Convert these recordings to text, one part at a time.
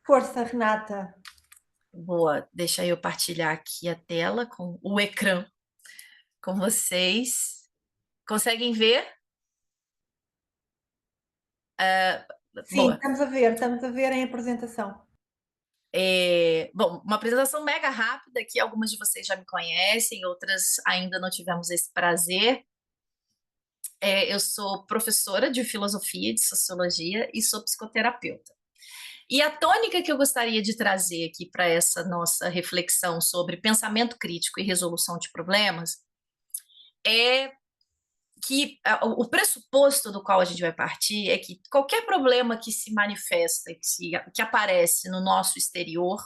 Força, Renata. Boa, deixa eu partilhar aqui a tela com o ecrã com vocês. Conseguem ver? Ah, Sim, boa. estamos a ver em apresentação. Bom, uma apresentação mega rápida que algumas de vocês já me conhecem, outras ainda não tivemos esse prazer. Eu sou professora de filosofia e de sociologia e sou psicoterapeuta. E a tônica que eu gostaria de trazer aqui para essa nossa reflexão sobre pensamento crítico e resolução de problemas é que o pressuposto do qual a gente vai partir é que qualquer problema que se manifesta, que aparece no nosso exterior,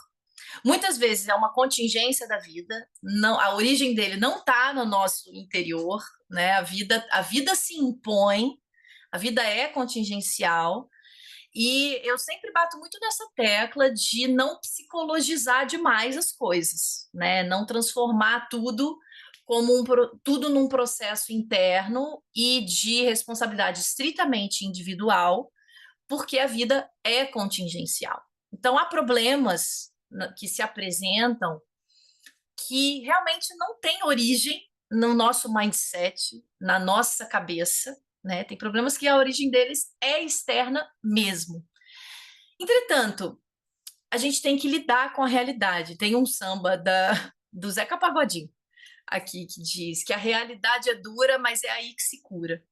muitas vezes é uma contingência da vida, não, a origem dele não está no nosso interior, né? A vida se impõe, a vida é contingencial, e eu sempre bato muito nessa tecla de não psicologizar demais as coisas, né? Não transformar tudo como tudo num processo interno e de responsabilidade estritamente individual, porque a vida é contingencial. Então, há problemas que se apresentam que realmente não têm origem no nosso mindset, na nossa cabeça, né? Tem problemas que a origem deles é externa mesmo. Entretanto, a gente tem que lidar com a realidade. Tem um samba do Zeca Pagodinho aqui que diz que a realidade é dura, mas é aí que se cura.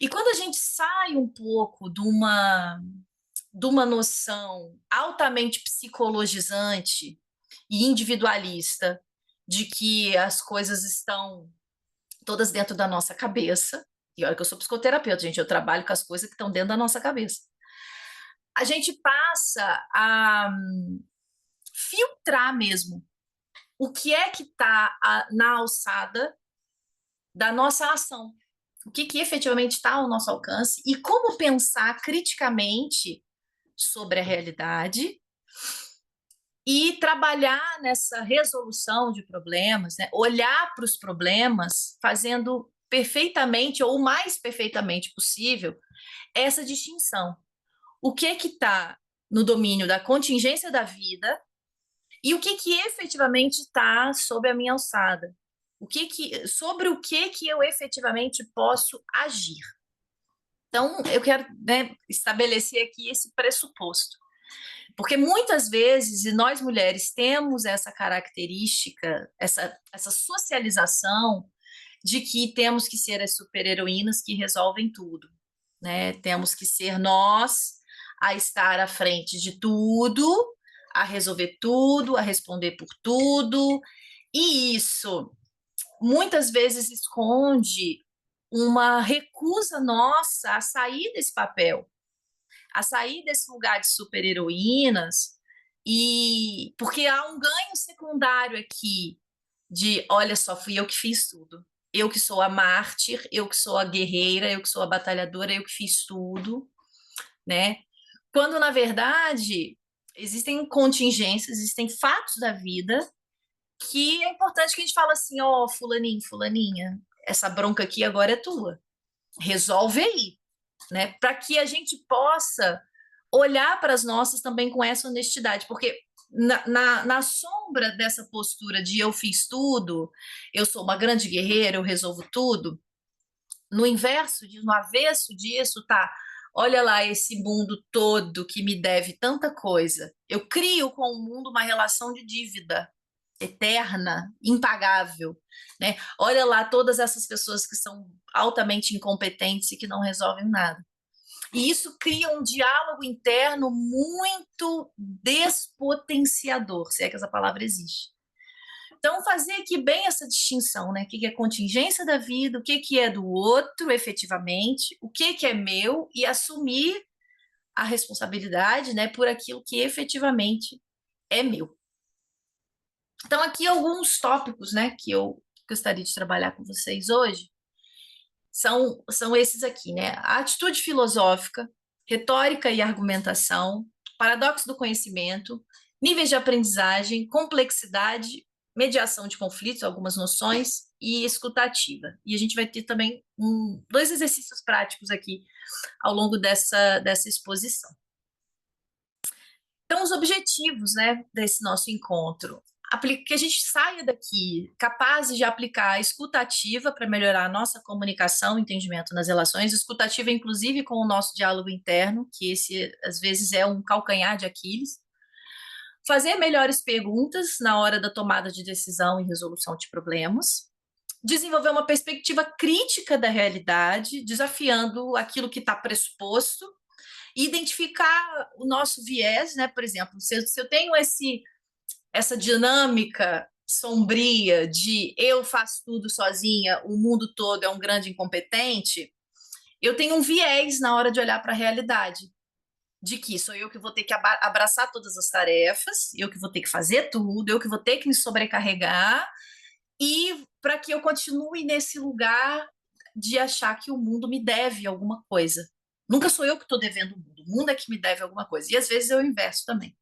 E quando a gente sai um pouco de uma noção altamente psicologizante e individualista de que as coisas estão todas dentro da nossa cabeça, e olha que eu sou psicoterapeuta, gente, eu trabalho com as coisas que estão dentro da nossa cabeça. A gente passa a filtrar mesmo o que é que está na alçada da nossa ação, o que efetivamente está ao nosso alcance e como pensar criticamente sobre a realidade e trabalhar nessa resolução de problemas, né? Olhar para os problemas fazendo perfeitamente ou o mais perfeitamente possível essa distinção. O que está no domínio da contingência da vida e o que efetivamente está sob a minha alçada? Sobre o que eu efetivamente posso agir? Então, eu quero, né, estabelecer aqui esse pressuposto. Porque muitas vezes, e nós mulheres temos essa característica, essa socialização de que temos que ser as super-heroínas que resolvem tudo, né? Temos que ser nós a estar à frente de tudo, a resolver tudo, a responder por tudo, e isso muitas vezes esconde uma recusa nossa a sair desse papel, a sair desse lugar de super-heroínas, e porque há um ganho secundário aqui de, olha só, fui eu que fiz tudo. Eu que sou a mártir, eu que sou a guerreira, eu que sou a batalhadora, eu que fiz tudo, né? Quando, na verdade, existem contingências, existem fatos da vida que é importante que a gente fale assim, ó, fulaninho, fulaninha, essa bronca aqui agora é tua. Resolve aí, né? Para que a gente possa olhar para as nossas também com essa honestidade, porque na sombra dessa postura de eu fiz tudo, eu sou uma grande guerreira, eu resolvo tudo, no avesso disso, tá? Olha lá esse mundo todo que me deve tanta coisa. Eu crio com o mundo uma relação de dívida eterna, impagável, né? Olha lá todas essas pessoas que são altamente incompetentes e que não resolvem nada. E isso cria um diálogo interno muito despotenciador, se é que essa palavra existe. Então, fazer aqui bem essa distinção, né? O que é contingência da vida, o que é do outro, efetivamente, o que é meu, e assumir a responsabilidade, né, por aquilo que efetivamente é meu. Então, aqui alguns tópicos, né, que eu gostaria de trabalhar com vocês hoje são esses aqui, né? A atitude filosófica, retórica e argumentação, paradoxo do conhecimento, níveis de aprendizagem, complexidade, mediação de conflitos, algumas noções, e escutativa. E a gente vai ter também dois exercícios práticos aqui ao longo dessa exposição. Então, Então, os objetivos, né, desse nosso encontro, que a gente saia daqui capazes de aplicar a escuta ativa para melhorar a nossa comunicação e entendimento nas relações, escuta ativa, inclusive, com o nosso diálogo interno, que esse, às vezes, é um calcanhar de Aquiles, fazer melhores perguntas na hora da tomada de decisão e resolução de problemas, desenvolver uma perspectiva crítica da realidade, desafiando aquilo que está pressuposto, e identificar o nosso viés, né? Por exemplo, se eu tenho essa dinâmica sombria de eu faço tudo sozinha, o mundo todo é um grande incompetente, eu tenho um viés na hora de olhar para a realidade, de que sou eu que vou ter que abraçar todas as tarefas, eu que vou ter que fazer tudo, eu que vou ter que me sobrecarregar, e para que eu continue nesse lugar de achar que o mundo me deve alguma coisa. Nunca sou eu que estou devendo o mundo é que me deve alguma coisa. E às vezes eu inverso também.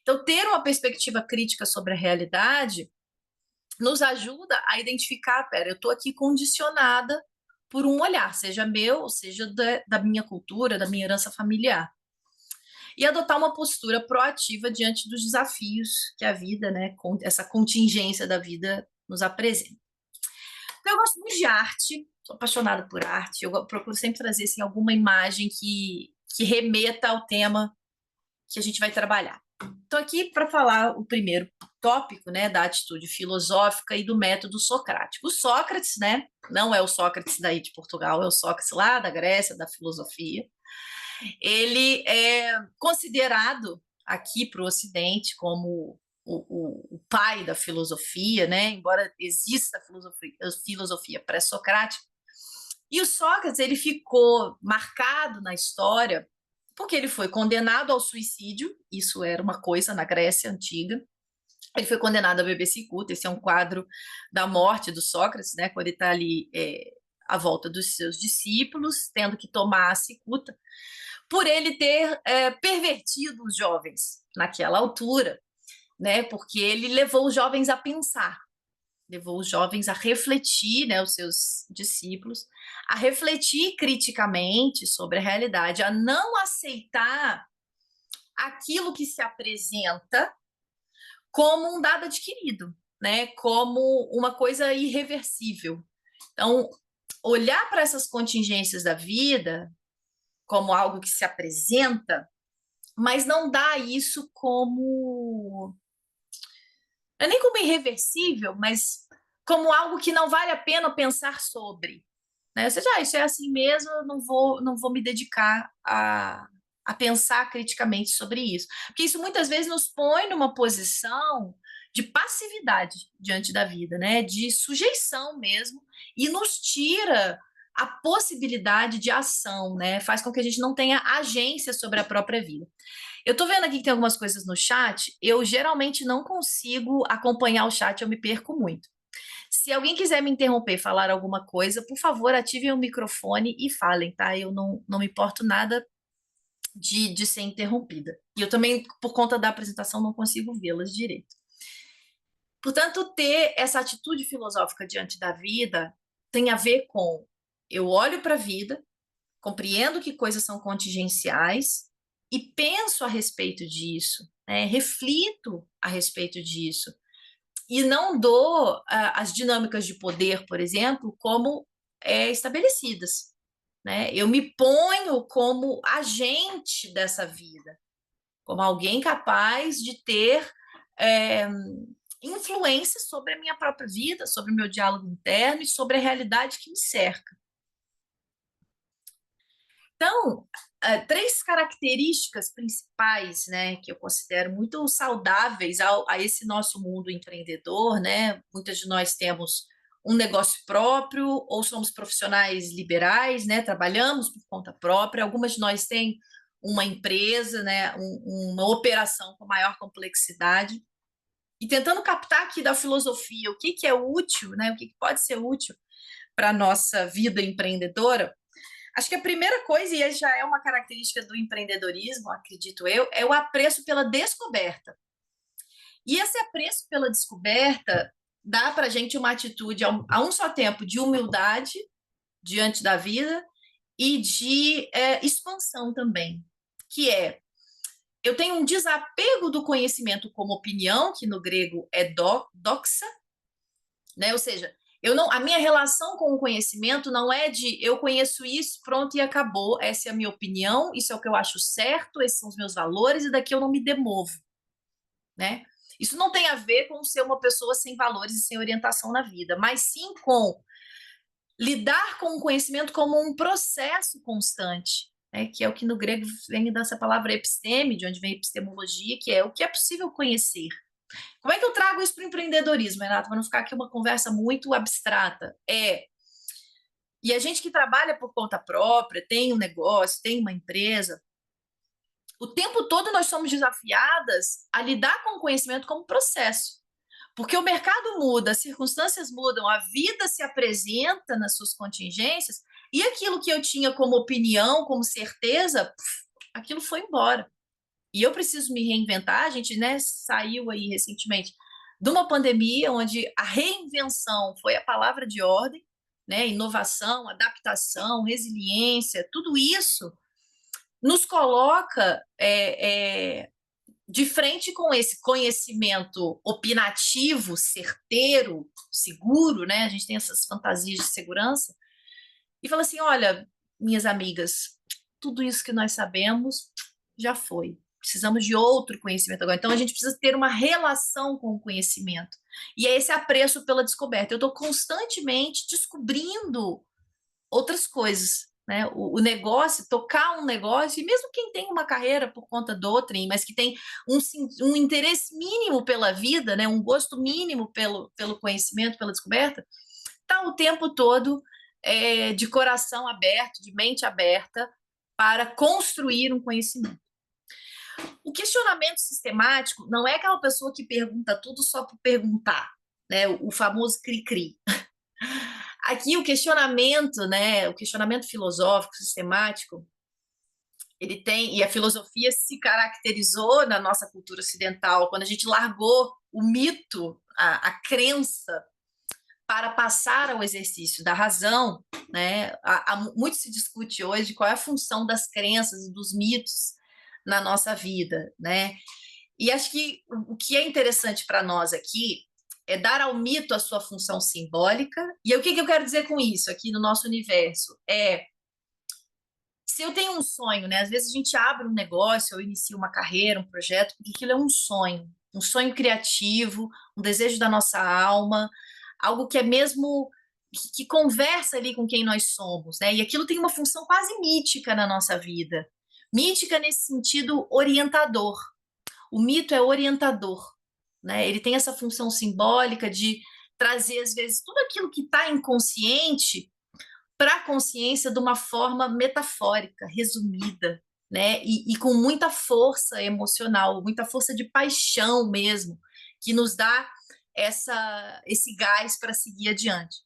Então, ter uma perspectiva crítica sobre a realidade nos ajuda a identificar, pera, eu estou aqui condicionada por um olhar, seja meu, seja da minha cultura, da minha herança familiar. E adotar uma postura proativa diante dos desafios que a vida, né, essa contingência da vida nos apresenta. Então, eu gosto muito de arte, sou apaixonada por arte, eu procuro sempre trazer assim, alguma imagem que remeta ao tema que a gente vai trabalhar. Estou aqui para falar o primeiro tópico, né, da atitude filosófica e do método socrático. O Sócrates, né, não é o Sócrates daí de Portugal, é o Sócrates lá da Grécia, da filosofia. Ele é considerado aqui para o Ocidente como o pai da filosofia, né, embora exista a filosofia pré-socrática. E o Sócrates ele ficou marcado na história porque ele foi condenado ao suicídio, isso era uma coisa na Grécia Antiga. Ele foi condenado a beber cicuta, esse é um quadro da morte do Sócrates, né, quando ele está ali à volta dos seus discípulos, tendo que tomar a cicuta, por ele ter pervertido os jovens naquela altura, né, porque ele levou os jovens a pensar, levou os jovens a refletir, né, os seus discípulos, a refletir criticamente sobre a realidade, a não aceitar aquilo que se apresenta como um dado adquirido, né, como uma coisa irreversível. Então, olhar para essas contingências da vida como algo que se apresenta, mas não dá isso como não é nem como irreversível, mas como algo que não vale a pena pensar sobre. Né? Ou seja, isso é assim mesmo, eu não vou me dedicar a pensar criticamente sobre isso. Porque isso muitas vezes nos põe numa posição de passividade diante da vida, né? De sujeição mesmo, e nos tira a possibilidade de ação, né? Faz com que a gente não tenha agência sobre a própria vida. Eu estou vendo aqui que tem algumas coisas no chat, eu geralmente não consigo acompanhar o chat, eu me perco muito. Se alguém quiser me interromper, falar alguma coisa, por favor, ativem o microfone e falem, tá? Eu não me importo nada de ser interrompida. E eu também, por conta da apresentação, não consigo vê-las direito. Portanto, ter essa atitude filosófica diante da vida tem a ver com eu olho para a vida, compreendo que coisas são contingenciais e penso a respeito disso, né? Reflito a respeito disso e não dou as dinâmicas de poder, por exemplo, como estabelecidas. Né? Eu me ponho como agente dessa vida, como alguém capaz de ter influência sobre a minha própria vida, sobre o meu diálogo interno e sobre a realidade que me cerca. Então, três características principais, né, que eu considero muito saudáveis a esse nosso mundo empreendedor, né? Muitas de nós temos um negócio próprio ou somos profissionais liberais, né? Trabalhamos por conta própria. Algumas de nós têm uma empresa, né? Uma operação com maior complexidade. E tentando captar aqui da filosofia o que é útil, né? O que pode ser útil para a nossa vida empreendedora. Acho que a primeira coisa, e já é uma característica do empreendedorismo, acredito eu, é o apreço pela descoberta. E esse apreço pela descoberta dá para a gente uma atitude, a um só tempo, de humildade diante da vida e de expansão também, que é eu tenho um desapego do conhecimento como opinião, que no grego é doxa, né? Ou seja, eu não, a minha relação com o conhecimento não é de eu conheço isso, pronto e acabou. Essa é a minha opinião, isso é o que eu acho certo, esses são os meus valores e daqui eu não me demovo, né? Isso não tem a ver com ser uma pessoa sem valores e sem orientação na vida, mas sim com lidar com o conhecimento como um processo constante, né? Que é o que no grego vem dessa palavra episteme, de onde vem epistemologia, que é o que é possível conhecer. Como é que eu trago isso para o empreendedorismo, Renato? Para não ficar aqui uma conversa muito abstrata. E a gente que trabalha por conta própria, tem um negócio, tem uma empresa, o tempo todo nós somos desafiadas a lidar com o conhecimento como processo. Porque o mercado muda, as circunstâncias mudam, a vida se apresenta nas suas contingências, e aquilo que eu tinha como opinião, como certeza, aquilo foi embora. E eu preciso me reinventar. A gente, né, saiu aí recentemente de uma pandemia onde a reinvenção foi a palavra de ordem, né? Inovação, adaptação, resiliência, tudo isso nos coloca de frente com esse conhecimento opinativo, certeiro, seguro, né? A gente tem essas fantasias de segurança e fala assim: olha, minhas amigas, tudo isso que nós sabemos já foi. Precisamos de outro conhecimento agora. Então, a gente precisa ter uma relação com o conhecimento. E é esse apreço pela descoberta. Eu estou constantemente descobrindo outras coisas. Né? O negócio, tocar um negócio, e mesmo quem tem uma carreira por conta do outrem, mas que tem um interesse mínimo pela vida, né? Um gosto mínimo pelo conhecimento, pela descoberta, está o tempo todo de coração aberto, de mente aberta, para construir um conhecimento. O questionamento sistemático não é aquela pessoa que pergunta tudo só por perguntar, né? O famoso cri-cri. Aqui o questionamento, né? O questionamento filosófico, sistemático, ele tem, e a filosofia se caracterizou na nossa cultura ocidental, quando a gente largou o mito, a crença, para passar ao exercício da razão, né? Muito se discute hoje qual é a função das crenças e dos mitos na nossa vida, né? E acho que o que é interessante para nós aqui é dar ao mito a sua função simbólica. E o que eu quero dizer com isso aqui no nosso universo? Se eu tenho um sonho, né? Às vezes a gente abre um negócio ou inicia uma carreira, um projeto, porque aquilo é um sonho criativo, um desejo da nossa alma, algo que é mesmo que conversa ali com quem nós somos, né? E aquilo tem uma função quase mítica na nossa vida. Mítica nesse sentido orientador. O mito é orientador, né? Ele tem essa função simbólica de trazer, às vezes, tudo aquilo que está inconsciente para a consciência de uma forma metafórica, resumida, né? E com muita força emocional, muita força de paixão mesmo, que nos dá esse gás para seguir adiante.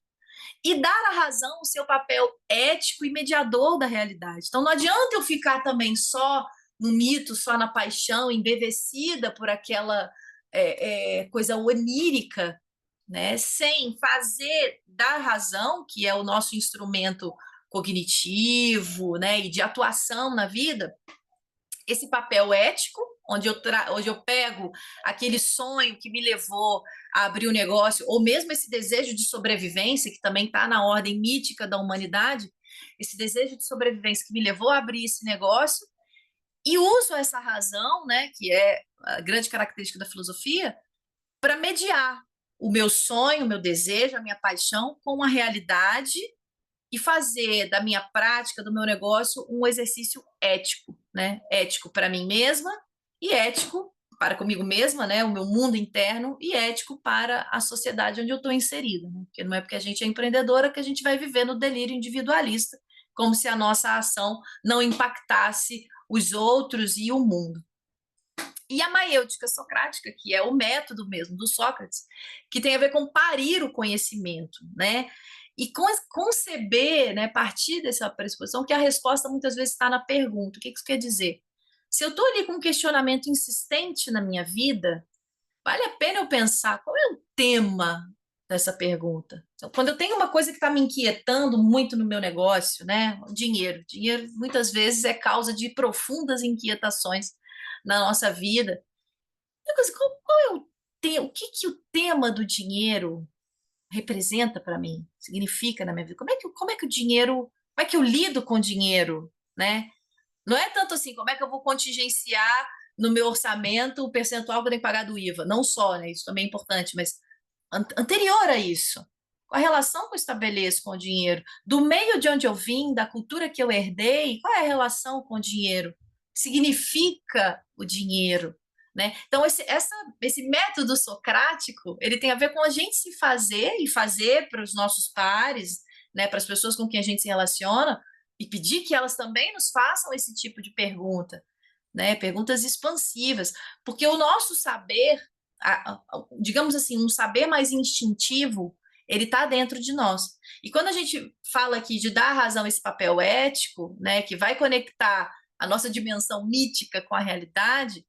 E dar à razão o seu papel ético e mediador da realidade. Então, não adianta eu ficar também só no mito, só na paixão, embevecida por aquela coisa onírica, né? Sem fazer da razão, que é o nosso instrumento cognitivo, né, e de atuação na vida, esse papel ético, onde eu pego aquele sonho que me levou a abrir o um negócio, ou mesmo esse desejo de sobrevivência, que também está na ordem mítica da humanidade, esse desejo de sobrevivência que me levou a abrir esse negócio, e uso essa razão, né, que é a grande característica da filosofia, para mediar o meu sonho, o meu desejo, a minha paixão com a realidade e fazer da minha prática, do meu negócio, um exercício ético, né? Ético para mim mesma e ético para comigo mesma, né? O meu mundo interno e ético para a sociedade onde eu estou inserida, né? Porque não é porque a gente é empreendedora que a gente vai viver no delírio individualista, como se a nossa ação não impactasse os outros e o mundo. E a maiêutica socrática, que é o método mesmo do Sócrates, que tem a ver com parir o conhecimento, né? E conceber, né, partir dessa pressuposição que a resposta muitas vezes está na pergunta. O que isso quer dizer? Se eu estou ali com um questionamento insistente na minha vida, vale a pena eu pensar qual é o tema dessa pergunta. Então, quando eu tenho uma coisa que está me inquietando muito no meu negócio, né? Dinheiro. Dinheiro muitas vezes é causa de profundas inquietações na nossa vida. Qual é o que que o tema do dinheiro representa para mim, significa na minha vida? Como é que o dinheiro, como é que eu lido com o dinheiro, né? Não é tanto assim, como é que eu vou contingenciar no meu orçamento o percentual que eu tenho que pagar do IVA? Não só, né? Isso também é importante, mas anterior a isso, qual a relação que eu estabeleço com o dinheiro? Do meio de onde eu vim, da cultura que eu herdei, qual é a relação com o dinheiro? O que significa o dinheiro? Né? Então, esse método socrático, ele tem a ver com a gente se fazer e fazer para os nossos pares, né, para as pessoas com quem a gente se relaciona, e pedir que elas também nos façam esse tipo de pergunta, né? Perguntas expansivas, porque o nosso saber, digamos assim, um saber mais instintivo, ele está dentro de nós. E quando a gente fala aqui de dar razão a esse papel ético, né, que vai conectar a nossa dimensão mítica com a realidade,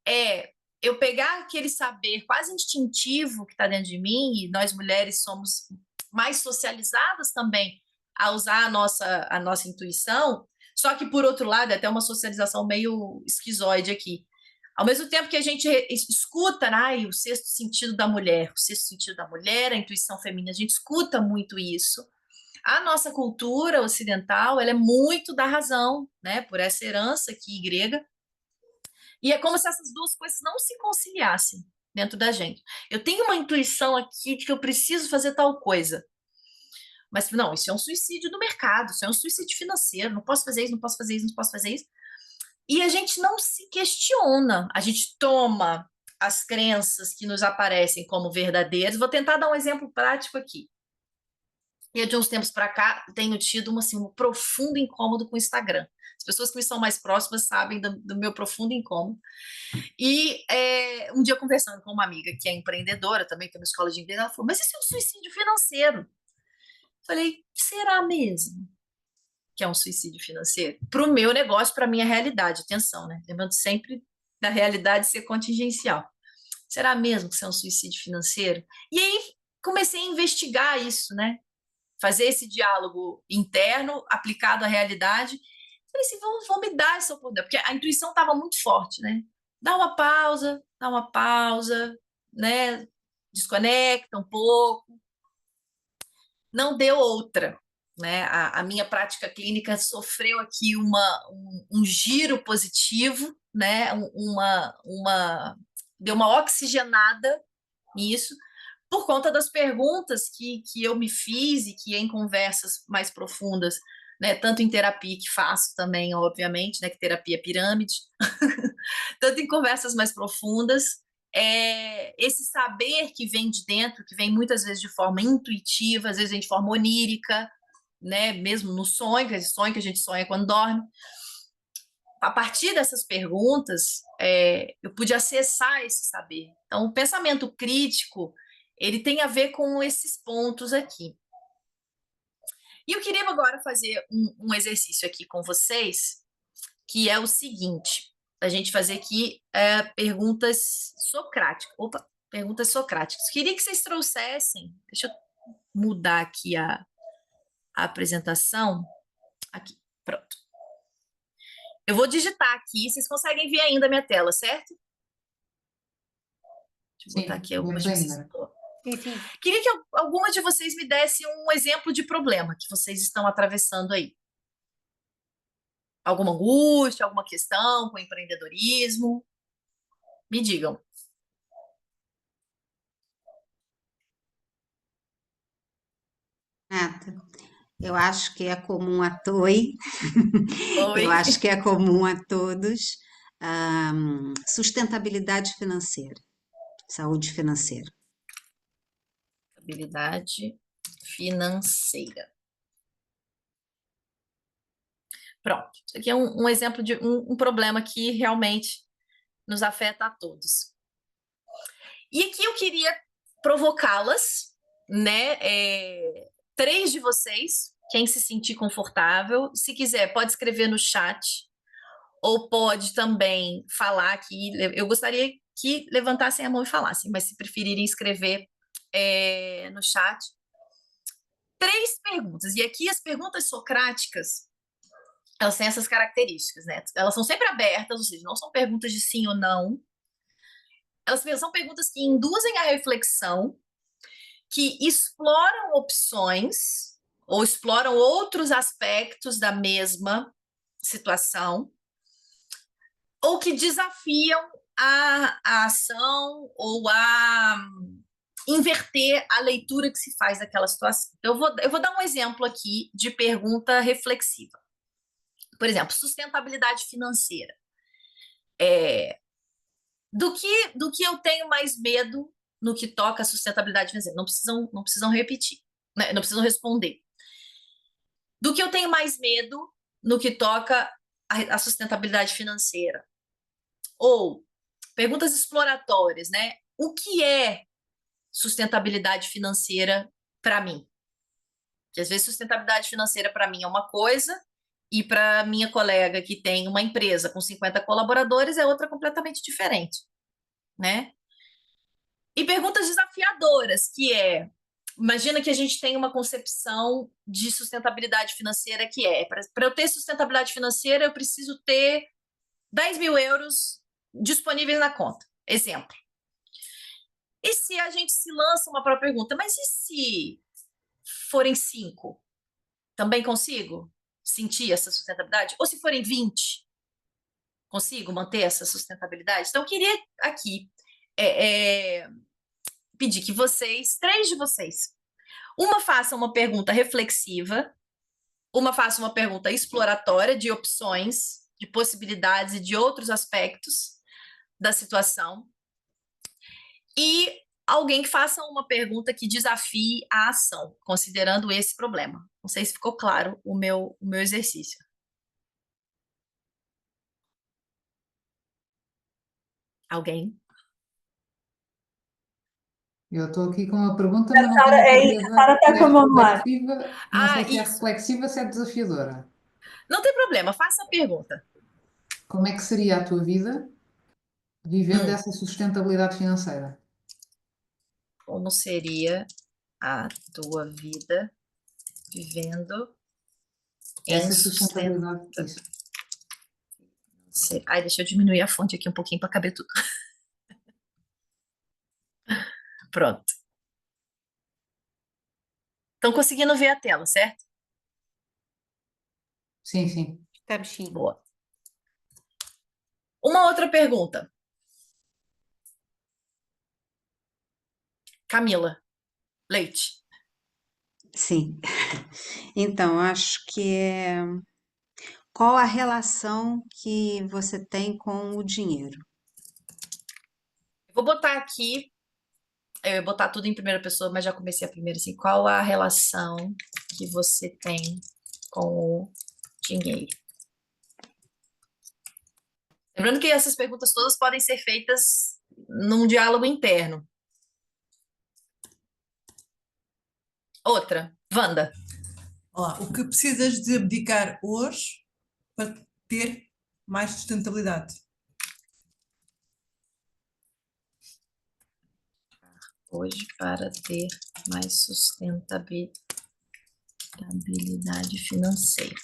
é eu pegar aquele saber quase instintivo que está dentro de mim, e nós mulheres somos mais socializadas também a usar a nossa intuição, só que, por outro lado, é até uma socialização meio esquizoide aqui. Ao mesmo tempo que a gente escuta, né, o sexto sentido da mulher, o sexto sentido da mulher, a intuição feminina, a gente escuta muito isso. A nossa cultura ocidental, ela é muito da razão, né, por essa herança aqui grega, e é como se essas duas coisas não se conciliassem dentro da gente. Eu tenho uma intuição aqui de que eu preciso fazer tal coisa. Mas não, isso é um suicídio do mercado, isso é um suicídio financeiro, não posso fazer isso, não posso fazer isso, não posso fazer isso. E a gente não se questiona, a gente toma as crenças que nos aparecem como verdadeiras. Vou tentar dar um exemplo prático aqui. E de uns tempos para cá, tenho tido assim, um profundo incômodo com o Instagram. As pessoas que me são mais próximas sabem do meu profundo incômodo. E um dia, conversando com uma amiga que é empreendedora, também tem uma escola de inglês, ela falou: Mas isso é um suicídio financeiro. Falei: será mesmo que é um suicídio financeiro? Para o meu negócio, para a minha realidade, atenção, né? Lembrando sempre da realidade ser contingencial. Será mesmo que isso é um suicídio financeiro? E aí comecei a investigar isso, né? Fazer esse diálogo interno aplicado à realidade. Falei assim, vou me dar essa oportunidade, porque a intuição estava muito forte, né? Dá uma pausa, né? Desconecta um pouco. Não deu outra, né? A minha prática clínica sofreu aqui um giro positivo, né? Deu uma oxigenada nisso, por conta das perguntas que eu me fiz e que em conversas mais profundas, né, tanto em terapia, que faço também, obviamente, né, que terapia é pirâmide, tanto em conversas mais profundas, esse saber que vem de dentro, que vem muitas vezes de forma intuitiva, às vezes vem de forma onírica, né, mesmo no sonho, que a gente sonha quando dorme. A partir dessas perguntas, eu pude acessar esse saber. Então, o pensamento crítico, ele tem a ver com esses pontos aqui. E eu queria agora fazer um exercício aqui com vocês, que é o seguinte: a gente fazer aqui perguntas socráticas. Opa, perguntas socráticas. Queria que vocês trouxessem. Deixa eu mudar aqui a apresentação. Aqui, pronto. Eu vou digitar aqui. Vocês conseguem ver ainda a minha tela, certo? Deixa eu botar Sim, aqui algumas vemos de vocês. ainda. Sim, sim. Queria que alguma de vocês me desse um exemplo de problema que vocês estão atravessando aí. Alguma angústia, alguma questão com empreendedorismo? Me digam. Renata, eu acho que é comum a TOI, eu Oi. acho que é comum a todos, sustentabilidade financeira, saúde financeira. Habilidade financeira. Pronto. Isso aqui é um exemplo de um problema que realmente nos afeta a todos. E aqui eu queria provocá-las, né? 3 de vocês, quem se sentir confortável. Se quiser, pode escrever no chat, ou pode também falar aqui. Eu gostaria que levantassem a mão e falassem, mas se preferirem escrever no chat. 3 perguntas. E aqui as perguntas socráticas, elas têm essas características, né? Elas são sempre abertas, ou seja, não são perguntas de sim ou não. Elas são perguntas que induzem a reflexão, que exploram opções ou exploram outros aspectos da mesma situação, ou que desafiam a ação ou a inverter a leitura que se faz daquela situação. Eu vou dar um exemplo aqui de pergunta reflexiva. Por exemplo, sustentabilidade financeira. Do que eu tenho mais medo no que toca a sustentabilidade financeira? Não precisam repetir, né? Não precisam responder. Do que eu tenho mais medo no que toca a sustentabilidade financeira? Ou perguntas exploratórias, né? O que é sustentabilidade financeira para mim? Porque às vezes sustentabilidade financeira para mim é uma coisa e para minha colega que tem uma empresa com 50 colaboradores é outra completamente diferente, né? E perguntas desafiadoras, que é, imagina que a gente tem uma concepção de sustentabilidade financeira que é, para eu ter sustentabilidade financeira, eu preciso ter 10 mil euros disponíveis na conta. Exemplo. E se a gente se lança uma própria pergunta, mas e se forem 5? Também consigo sentir essa sustentabilidade? Ou se forem 20? Consigo manter essa sustentabilidade? Então, eu queria aqui pedir que vocês, 3 de vocês, uma faça uma pergunta reflexiva, uma faça uma pergunta exploratória de opções, de possibilidades e de outros aspectos da situação, e alguém que faça uma pergunta que desafie a ação, considerando esse problema. Não sei se ficou claro o meu exercício. Alguém? Eu estou aqui com uma pergunta, mas não tenho a É isso, a Sara certeza está se com é a mão no ar. reflexiva. Não sei se é Isso. reflexiva, se é desafiadora. Não tem problema, faça a pergunta. Como é que seria a tua vida vivendo Hum, essa sustentabilidade financeira? como seria a tua vida vivendo em Essa sustentabilidade? sustentabilidade, isso. Ai, deixa eu diminuir a fonte aqui um pouquinho para caber tudo. Pronto. Estão conseguindo ver a tela, certo? Sim, sim. Estamos sim. Boa. Uma outra pergunta. Camila Leite. Sim. Então, acho que é qual a relação que você tem com o dinheiro? Vou botar aqui, eu ia botar tudo em primeira pessoa, mas já comecei a primeira assim. Qual a relação que você tem com o dinheiro? Lembrando que essas perguntas todas podem ser feitas num diálogo interno. Outra, Wanda. Olá, o que precisas de abdicar hoje para ter mais sustentabilidade? Hoje, para ter mais sustentabilidade financeira.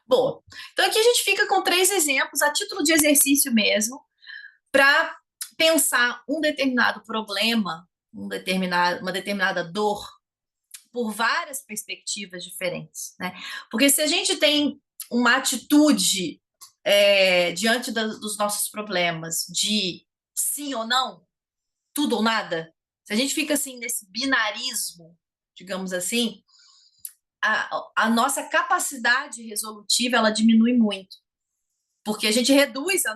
Boa. Então, aqui a gente fica com 3 exemplos, a título de exercício mesmo, para pensar um determinado problema, uma determinada dor, por várias perspectivas diferentes, né? Porque se a gente tem uma atitude diante dos nossos problemas de sim ou não, tudo ou nada, se a gente fica assim nesse binarismo, digamos assim, a nossa capacidade resolutiva ela diminui muito, porque a gente reduz a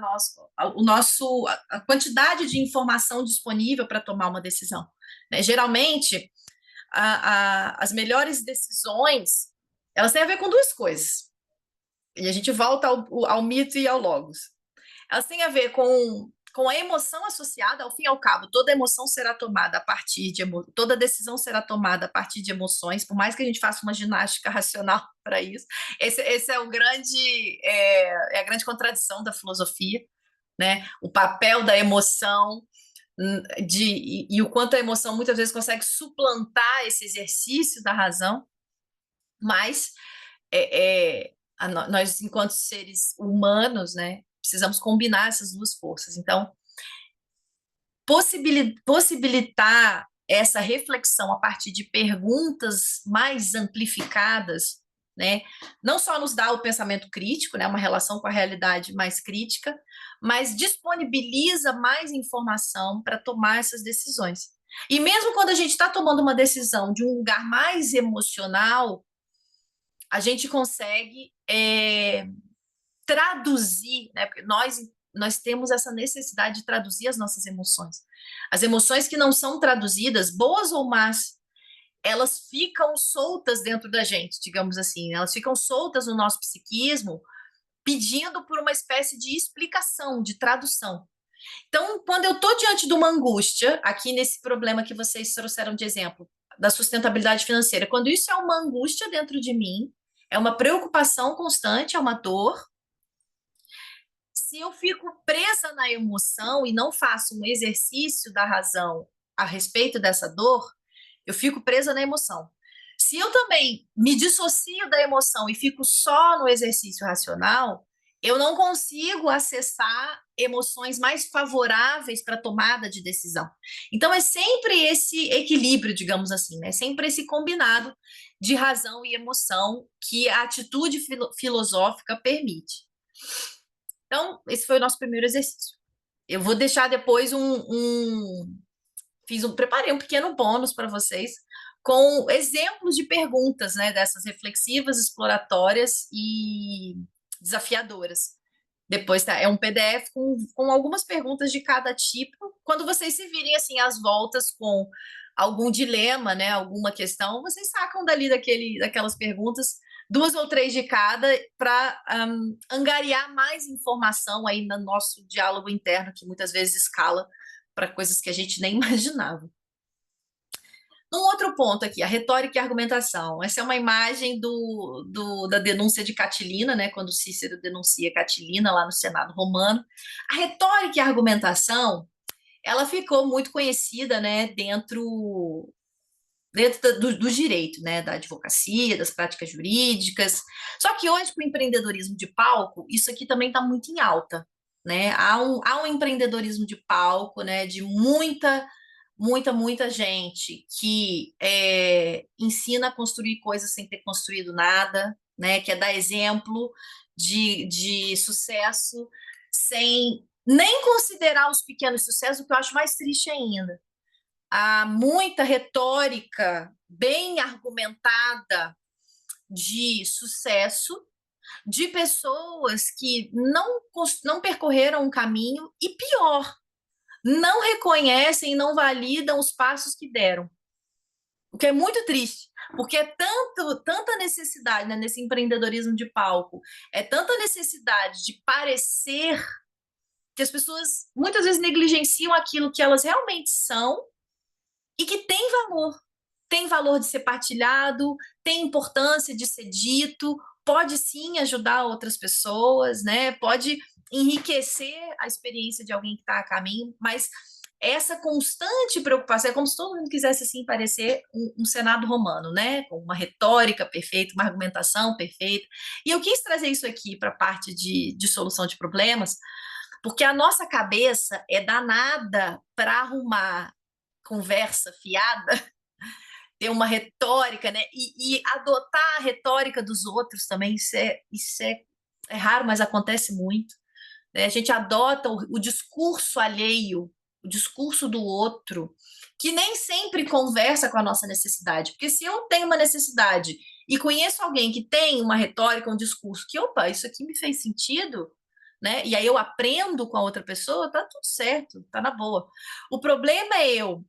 quantidade de informação disponível para tomar uma decisão, né? Geralmente, as melhores decisões, elas têm a ver com 2 coisas, e a gente volta ao mito e ao logos. Elas têm a ver com a emoção associada, ao fim e ao cabo, toda emoção será tomada a partir de toda decisão será tomada a partir de emoções, por mais que a gente faça uma ginástica racional para isso. Esse é a grande contradição da filosofia, né? O papel da emoção e o quanto a emoção muitas vezes consegue suplantar esse exercício da razão, mas nós, enquanto seres humanos, né, precisamos combinar essas duas forças. Então, possibilitar essa reflexão a partir de perguntas mais amplificadas, né, não só nos dá o pensamento crítico, né, uma relação com a realidade mais crítica, mas disponibiliza mais informação para tomar essas decisões. E mesmo quando a gente está tomando uma decisão de um lugar mais emocional, a gente consegue traduzir, né? Porque nós temos essa necessidade de traduzir as nossas emoções. As emoções que não são traduzidas, boas ou más, elas ficam soltas dentro da gente, digamos assim, né? Elas ficam soltas no nosso psiquismo, pedindo por uma espécie de explicação, de tradução. Então, quando eu estou diante de uma angústia, aqui nesse problema que vocês trouxeram de exemplo, da sustentabilidade financeira, quando isso é uma angústia dentro de mim, é uma preocupação constante, é uma dor, se eu fico presa na emoção e não faço um exercício da razão a respeito dessa dor, eu fico presa na emoção. Se eu também me dissocio da emoção e fico só no exercício racional, eu não consigo acessar emoções mais favoráveis para a tomada de decisão. Então, é sempre esse equilíbrio, digamos assim, né? Sempre esse combinado de razão e emoção que a atitude filosófica permite. Então, esse foi o nosso primeiro exercício. Eu vou deixar depois preparei um pequeno bônus para vocês com exemplos de perguntas, né, dessas reflexivas, exploratórias e desafiadoras. Depois é um PDF com algumas perguntas de cada tipo. Quando vocês se virem assim às voltas com algum dilema, né, alguma questão, vocês sacam daquelas perguntas 2 ou 3 de cada para angariar mais informação aí no nosso diálogo interno, que muitas vezes escala para coisas que a gente nem imaginava. Um outro ponto aqui, a retórica e a argumentação. Essa é uma imagem da denúncia de Catilina, né, quando Cícero denuncia Catilina lá no Senado Romano. A retórica e a argumentação, ela ficou muito conhecida, né, dentro do direito, né, da advocacia, das práticas jurídicas. Só que hoje, com o empreendedorismo de palco, isso aqui também está muito em alta, né? Há um empreendedorismo de palco, né, de muita gente que ensina a construir coisas sem ter construído nada, né? Que é dar exemplo de sucesso sem nem considerar os pequenos sucessos, o que eu acho mais triste ainda. Há muita retórica bem argumentada de sucesso de pessoas que não percorreram um caminho e, pior, não reconhecem e não validam os passos que deram. O que é muito triste, porque é tanta necessidade, né, nesse empreendedorismo de palco, é tanta necessidade de parecer que as pessoas muitas vezes negligenciam aquilo que elas realmente são e que tem valor de ser partilhado, tem importância de ser dito, pode sim ajudar outras pessoas, né? Pode enriquecer a experiência de alguém que está a caminho, mas essa constante preocupação é como se todo mundo quisesse assim parecer um Senado romano, né? Com uma retórica perfeita, uma argumentação perfeita. E eu quis trazer isso aqui para a parte de solução de problemas, porque a nossa cabeça é danada para arrumar conversa fiada, ter uma retórica, né? E adotar a retórica dos outros também, isso é raro, mas acontece muito, né? A gente adota o discurso alheio, o discurso do outro, que nem sempre conversa com a nossa necessidade. Porque se eu tenho uma necessidade e conheço alguém que tem uma retórica, um discurso, que, opa, isso aqui me fez sentido, né? E aí eu aprendo com a outra pessoa, tá tudo certo, tá na boa. O problema é eu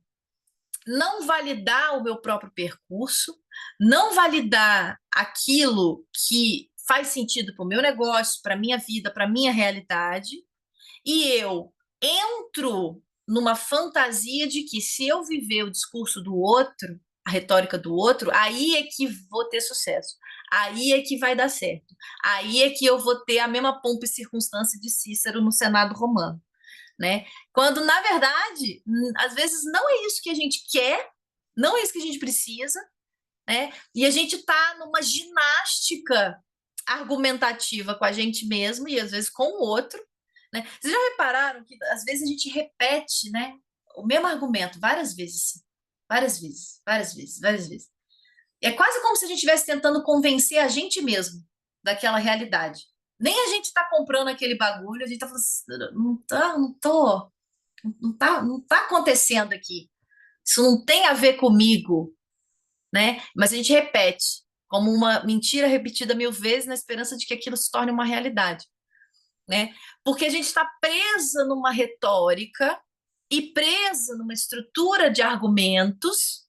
não validar o meu próprio percurso, não validar aquilo que faz sentido para o meu negócio, para a minha vida, para a minha realidade, e eu entro numa fantasia de que se eu viver o discurso do outro, a retórica do outro, aí é que vou ter sucesso, aí é que vai dar certo, aí é que eu vou ter a mesma pompa e circunstância de Cícero no Senado Romano. Né? Quando, na verdade, às vezes não é isso que a gente quer, não é isso que a gente precisa, né? E a gente está numa ginástica argumentativa com a gente mesmo e às vezes com o outro, né? Vocês já repararam que às vezes a gente repete, né, o mesmo argumento várias vezes, várias vezes, várias vezes, várias vezes. É quase como se a gente estivesse tentando convencer a gente mesmo daquela realidade. Nem a gente está comprando aquele bagulho, a gente está falando assim, não tá acontecendo aqui. Isso não tem a ver comigo, né? Mas a gente repete como uma mentira repetida 1000 vezes na esperança de que aquilo se torne uma realidade, né? Porque a gente está presa numa retórica e presa numa estrutura de argumentos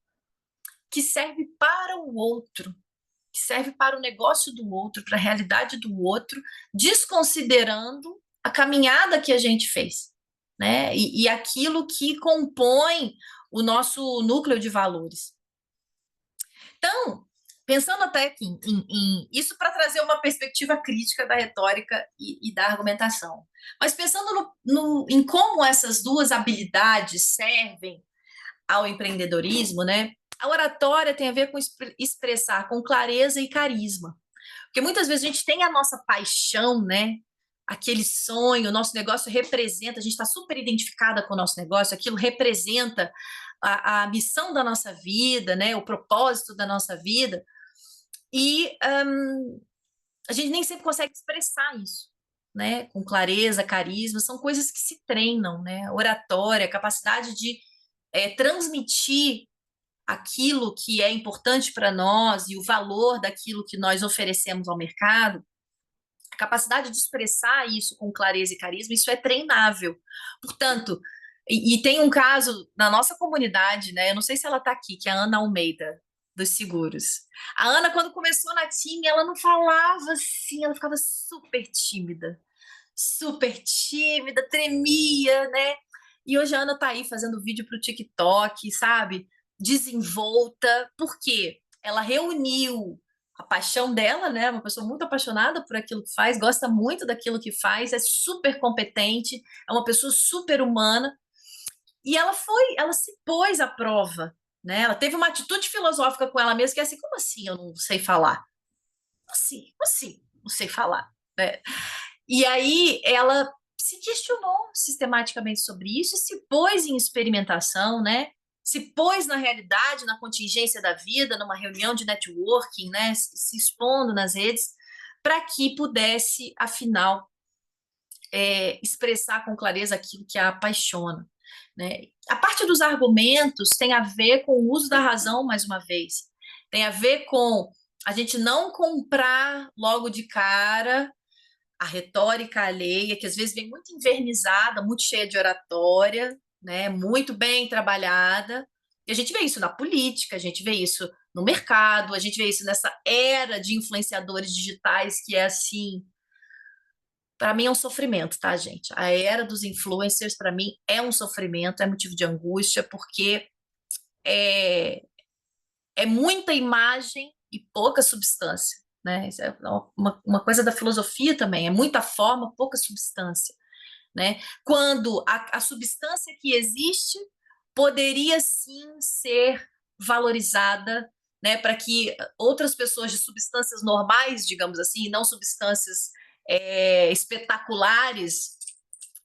que serve para o outro, que serve para o negócio do outro, para a realidade do outro, desconsiderando a caminhada que a gente fez, né? E aquilo que compõe o nosso núcleo de valores. Então, pensando até aqui isso para trazer uma perspectiva crítica da retórica e da argumentação, mas pensando em como essas duas habilidades servem ao empreendedorismo, né? A oratória tem a ver com expressar com clareza e carisma. Porque muitas vezes a gente tem a nossa paixão, né? Aquele sonho, o nosso negócio representa, a gente está super identificada com o nosso negócio, aquilo representa a missão da nossa vida, né? O propósito da nossa vida. E a gente nem sempre consegue expressar isso, né? Com clareza, carisma, são coisas que se treinam, né? Oratória, capacidade de transmitir aquilo que é importante para nós e o valor daquilo que nós oferecemos ao mercado, a capacidade de expressar isso com clareza e carisma, isso é treinável. Portanto, e tem um caso na nossa comunidade, né? Eu não sei se ela está aqui, que é a Ana Almeida, dos seguros. A Ana, quando começou na time, ela não falava assim, ela ficava super tímida, tremia, né? E hoje a Ana tá aí fazendo vídeo para o TikTok, sabe? Desenvolta. Por quê? Ela reuniu a paixão dela, né? Uma pessoa muito apaixonada por aquilo que faz, gosta muito daquilo que faz, é super competente, é uma pessoa super humana. E ela se pôs à prova, né? Ela teve uma atitude filosófica com ela mesma, que é assim, como assim eu não sei falar? Como assim? Não sei falar, né? E aí ela se questionou sistematicamente sobre isso e se pôs em experimentação, né? Se pôs na realidade, na contingência da vida, numa reunião de networking, né? Se expondo nas redes, para que pudesse, afinal, expressar com clareza aquilo que a apaixona, né? A parte dos argumentos tem a ver com o uso da razão, mais uma vez. Tem a ver com a gente não comprar logo de cara a retórica alheia, que às vezes vem muito envernizada, muito cheia de oratória, né? Muito bem trabalhada. E a gente vê isso na política, a gente vê isso no mercado, a gente vê isso nessa era de influenciadores digitais que é assim, para mim é um sofrimento, tá, gente? A era dos influencers, para mim, é um sofrimento, é motivo de angústia, porque é, é muita imagem e pouca substância, né? Isso é uma coisa da filosofia também, é muita forma, pouca substância, né? Quando a substância que existe poderia sim ser valorizada, né, para que outras pessoas de substâncias normais, digamos assim, não substâncias espetaculares,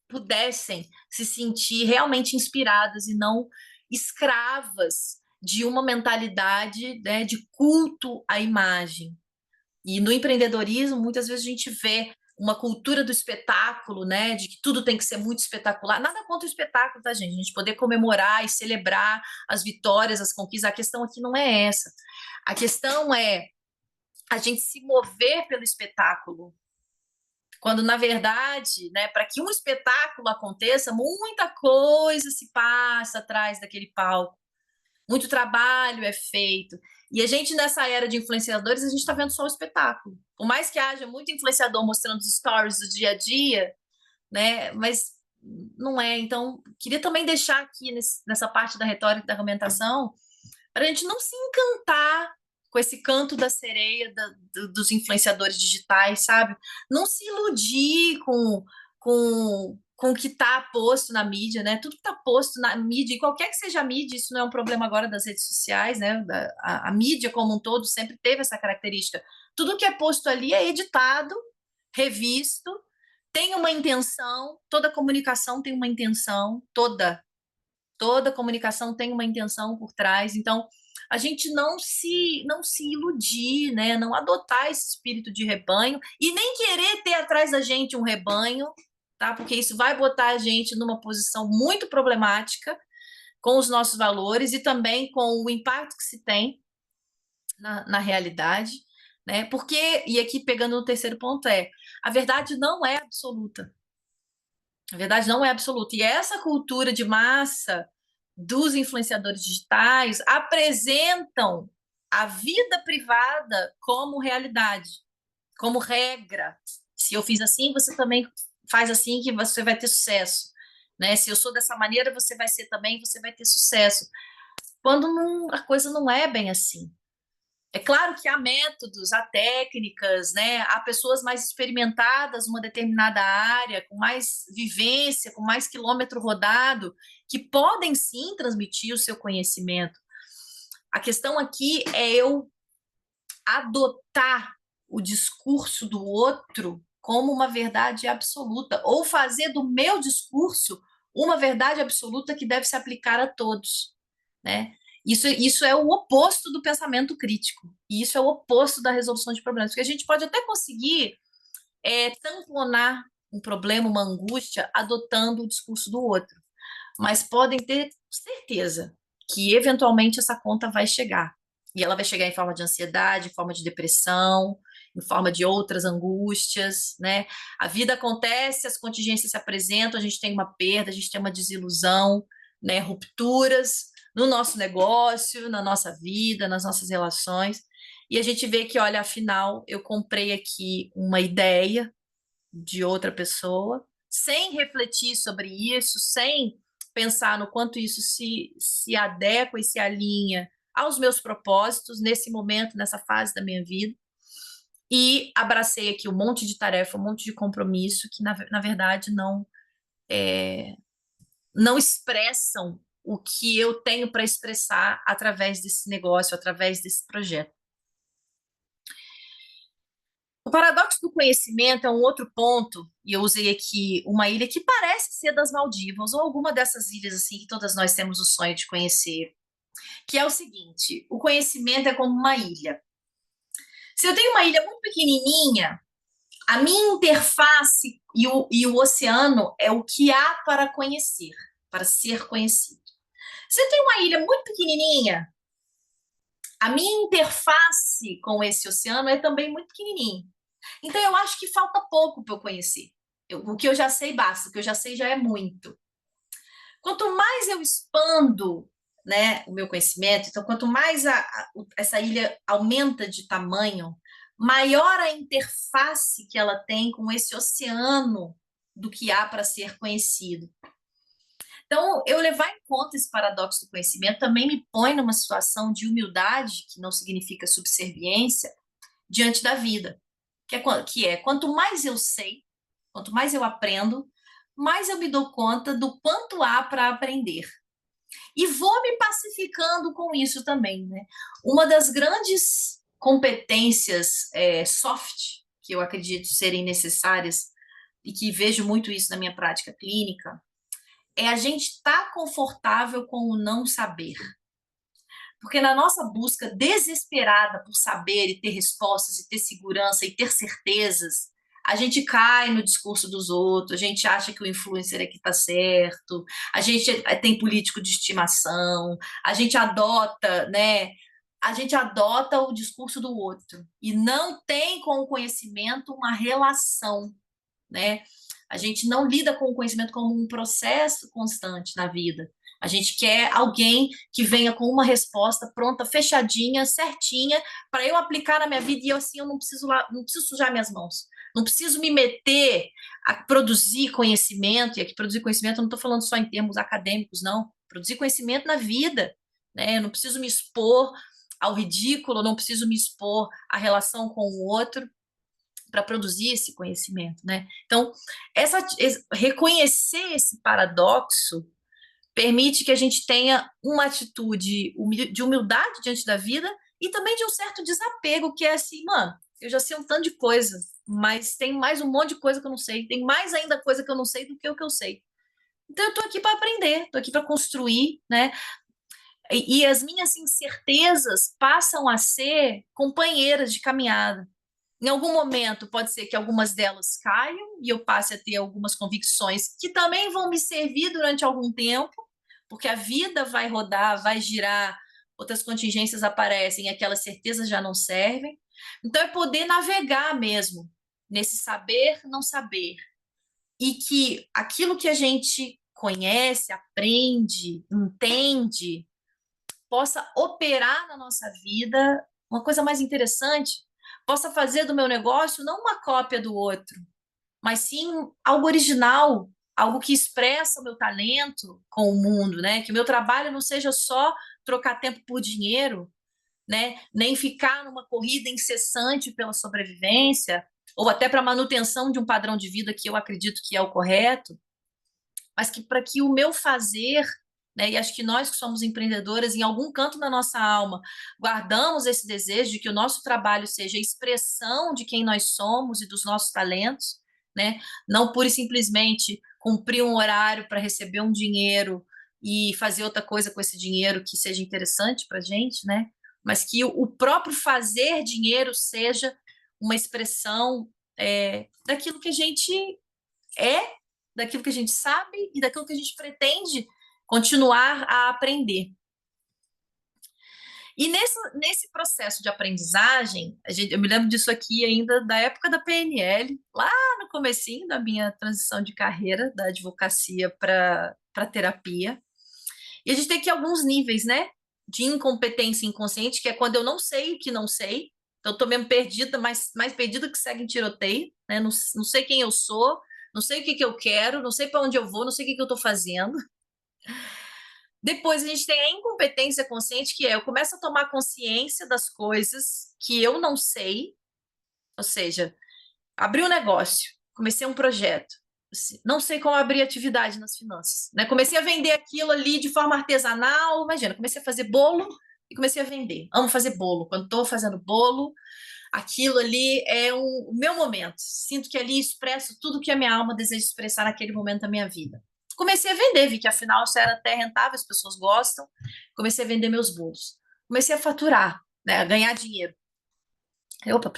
pudessem se sentir realmente inspiradas e não escravas de uma mentalidade, né, de culto à imagem. E no empreendedorismo, muitas vezes a gente vê uma cultura do espetáculo, né, de que tudo tem que ser muito espetacular. Nada contra o espetáculo, tá, gente? A gente poder comemorar e celebrar as vitórias, as conquistas. A questão aqui não é essa. A questão é a gente se mover pelo espetáculo, quando na verdade, né, para que um espetáculo aconteça, muita coisa se passa atrás daquele palco, muito trabalho é feito. E a gente, nessa era de influenciadores, a gente está vendo só o espetáculo. Por mais que haja muito influenciador mostrando os stories do dia a dia, né, mas não é. Então, queria também deixar aqui nessa parte da retórica e da argumentação, para a gente não se encantar com esse canto da sereia dos influenciadores digitais, sabe? Não se iludir com com o que está posto na mídia, né? Tudo que está posto na mídia, e qualquer que seja a mídia, isso não é um problema agora das redes sociais, né? A mídia como um todo sempre teve essa característica. Tudo que é posto ali é editado, revisto, tem uma intenção, toda comunicação tem uma intenção, toda comunicação tem uma intenção por trás. Então, a gente não se iludir, né? Não adotar esse espírito de rebanho e nem querer ter atrás da gente um rebanho, tá? Porque isso vai botar a gente numa posição muito problemática com os nossos valores e também com o impacto que se tem na realidade, né? Porque, e aqui pegando no terceiro ponto, a verdade não é absoluta. A verdade não é absoluta. E essa cultura de massa dos influenciadores digitais apresentam a vida privada como realidade, como regra. Se eu fiz assim, você também faz assim que você vai ter sucesso, né? Se eu sou dessa maneira, você vai ser também, você vai ter sucesso. Quando a coisa não é bem assim. É claro que há métodos, há técnicas, né? Há pessoas mais experimentadas numa determinada área, com mais vivência, com mais quilômetro rodado, que podem sim transmitir o seu conhecimento. A questão aqui é eu adotar o discurso do outro como uma verdade absoluta, ou fazer do meu discurso uma verdade absoluta que deve se aplicar a todos, né? Isso é o oposto do pensamento crítico. E isso é o oposto da resolução de problemas. Porque a gente pode até conseguir tamponar um problema, uma angústia, adotando o discurso do outro. Mas podem ter certeza que, eventualmente, essa conta vai chegar. E ela vai chegar em forma de ansiedade, em forma de depressão, em forma de outras angústias, né? A vida acontece, as contingências se apresentam, a gente tem uma perda, a gente tem uma desilusão, né? Rupturas no nosso negócio, na nossa vida, nas nossas relações. E a gente vê que, olha, afinal, eu comprei aqui uma ideia de outra pessoa, sem refletir sobre isso, sem pensar no quanto isso se adequa e se alinha aos meus propósitos nesse momento, nessa fase da minha vida. E abracei aqui um monte de tarefa, um monte de compromisso que, na verdade, não expressam o que eu tenho para expressar através desse negócio, através desse projeto. O paradoxo do conhecimento é um outro ponto, e eu usei aqui uma ilha que parece ser das Maldivas, ou alguma dessas ilhas assim que todas nós temos o sonho de conhecer, que é o seguinte: o conhecimento é como uma ilha. Se eu tenho uma ilha muito pequenininha, a minha interface e o oceano é o que há para conhecer, para ser conhecido. Se eu tenho uma ilha muito pequenininha, a minha interface com esse oceano é também muito pequenininha. Então, eu acho que falta pouco para eu conhecer. O que eu já sei basta, o que eu já sei já é muito. Quanto mais eu expando, né, o meu conhecimento, então, quanto mais essa ilha aumenta de tamanho, maior a interface que ela tem com esse oceano do que há para ser conhecido. Então, eu levar em conta esse paradoxo do conhecimento também me põe numa situação de humildade, que não significa subserviência, diante da vida. Que é quanto mais eu sei, quanto mais eu aprendo, mais eu me dou conta do quanto há para aprender. E vou me pacificando com isso também, né? Uma das grandes competências soft, que eu acredito serem necessárias, e que vejo muito isso na minha prática clínica, é a gente estar confortável com o não saber. Porque na nossa busca desesperada por saber e ter respostas, e ter segurança, e ter certezas, a gente cai no discurso dos outros, a gente acha que o influencer é que está certo, a gente tem político de estimação, a gente adota, né? A gente adota o discurso do outro e não tem com o conhecimento uma relação, né? A gente não lida com o conhecimento como um processo constante na vida. A gente quer alguém que venha com uma resposta pronta, fechadinha, certinha, para eu aplicar na minha vida e assim eu não preciso sujar minhas mãos. Não preciso me meter a produzir conhecimento, e aqui produzir conhecimento eu não estou falando só em termos acadêmicos, não. Produzir conhecimento na vida, né? Eu não preciso me expor ao ridículo, eu não preciso me expor à relação com o outro, para produzir esse conhecimento, né? Então, reconhecer esse paradoxo permite que a gente tenha uma atitude de humildade diante da vida e também de um certo desapego, que é assim, mano, eu já sei um tanto de coisa, mas tem mais um monte de coisa que eu não sei, tem mais ainda coisa que eu não sei do que o que eu sei. Então, eu tô aqui para aprender, tô aqui para construir, né? E as minhas incertezas passam a ser companheiras de caminhada. Em algum momento, pode ser que algumas delas caiam e eu passe a ter algumas convicções que também vão me servir durante algum tempo, porque a vida vai rodar, vai girar, outras contingências aparecem e aquelas certezas já não servem. Então, é poder navegar mesmo nesse saber, não saber. E que aquilo que a gente conhece, aprende, entende, possa operar na nossa vida uma coisa mais interessante, possa fazer do meu negócio não uma cópia do outro, mas sim algo original, algo que expressa o meu talento com o mundo, né? Que o meu trabalho não seja só trocar tempo por dinheiro, né? Nem ficar numa corrida incessante pela sobrevivência ou até para manutenção de um padrão de vida que eu acredito que é o correto, mas que para que o meu fazer, né, e acho que nós que somos empreendedoras, em algum canto da nossa alma, guardamos esse desejo de que o nosso trabalho seja expressão de quem nós somos e dos nossos talentos, né? Não pura e simplesmente cumprir um horário para receber um dinheiro e fazer outra coisa com esse dinheiro que seja interessante para a gente, né? Mas que o próprio fazer dinheiro seja uma expressão daquilo que a gente é, daquilo que a gente sabe e daquilo que a gente pretende continuar a aprender. E nesse processo de aprendizagem, eu me lembro disso aqui ainda da época da PNL, lá no comecinho da minha transição de carreira, da advocacia para terapia. E a gente tem aqui alguns níveis, né, de incompetência inconsciente, que é quando eu não sei o que não sei, então eu estou mesmo perdida, mais perdida que segue em tiroteio, né, não sei quem eu sou, não sei o que eu quero, não sei para onde eu vou, não sei o que eu estou fazendo. Depois a gente tem a incompetência consciente, que é eu começo a tomar consciência das coisas que eu não sei, ou seja, abri um negócio, comecei um projeto, não sei como abrir atividade nas finanças, né? Comecei a vender aquilo ali de forma artesanal, imagina, comecei a fazer bolo e comecei a vender. Amo fazer bolo. Quando estou fazendo bolo, aquilo ali é o meu momento. Sinto que ali expresso tudo que a minha alma deseja expressar naquele momento da minha vida. Comecei a vender, vi que afinal isso era até rentável, as pessoas gostam. Comecei a vender meus bolos. Comecei a faturar, né, a ganhar dinheiro. Opa,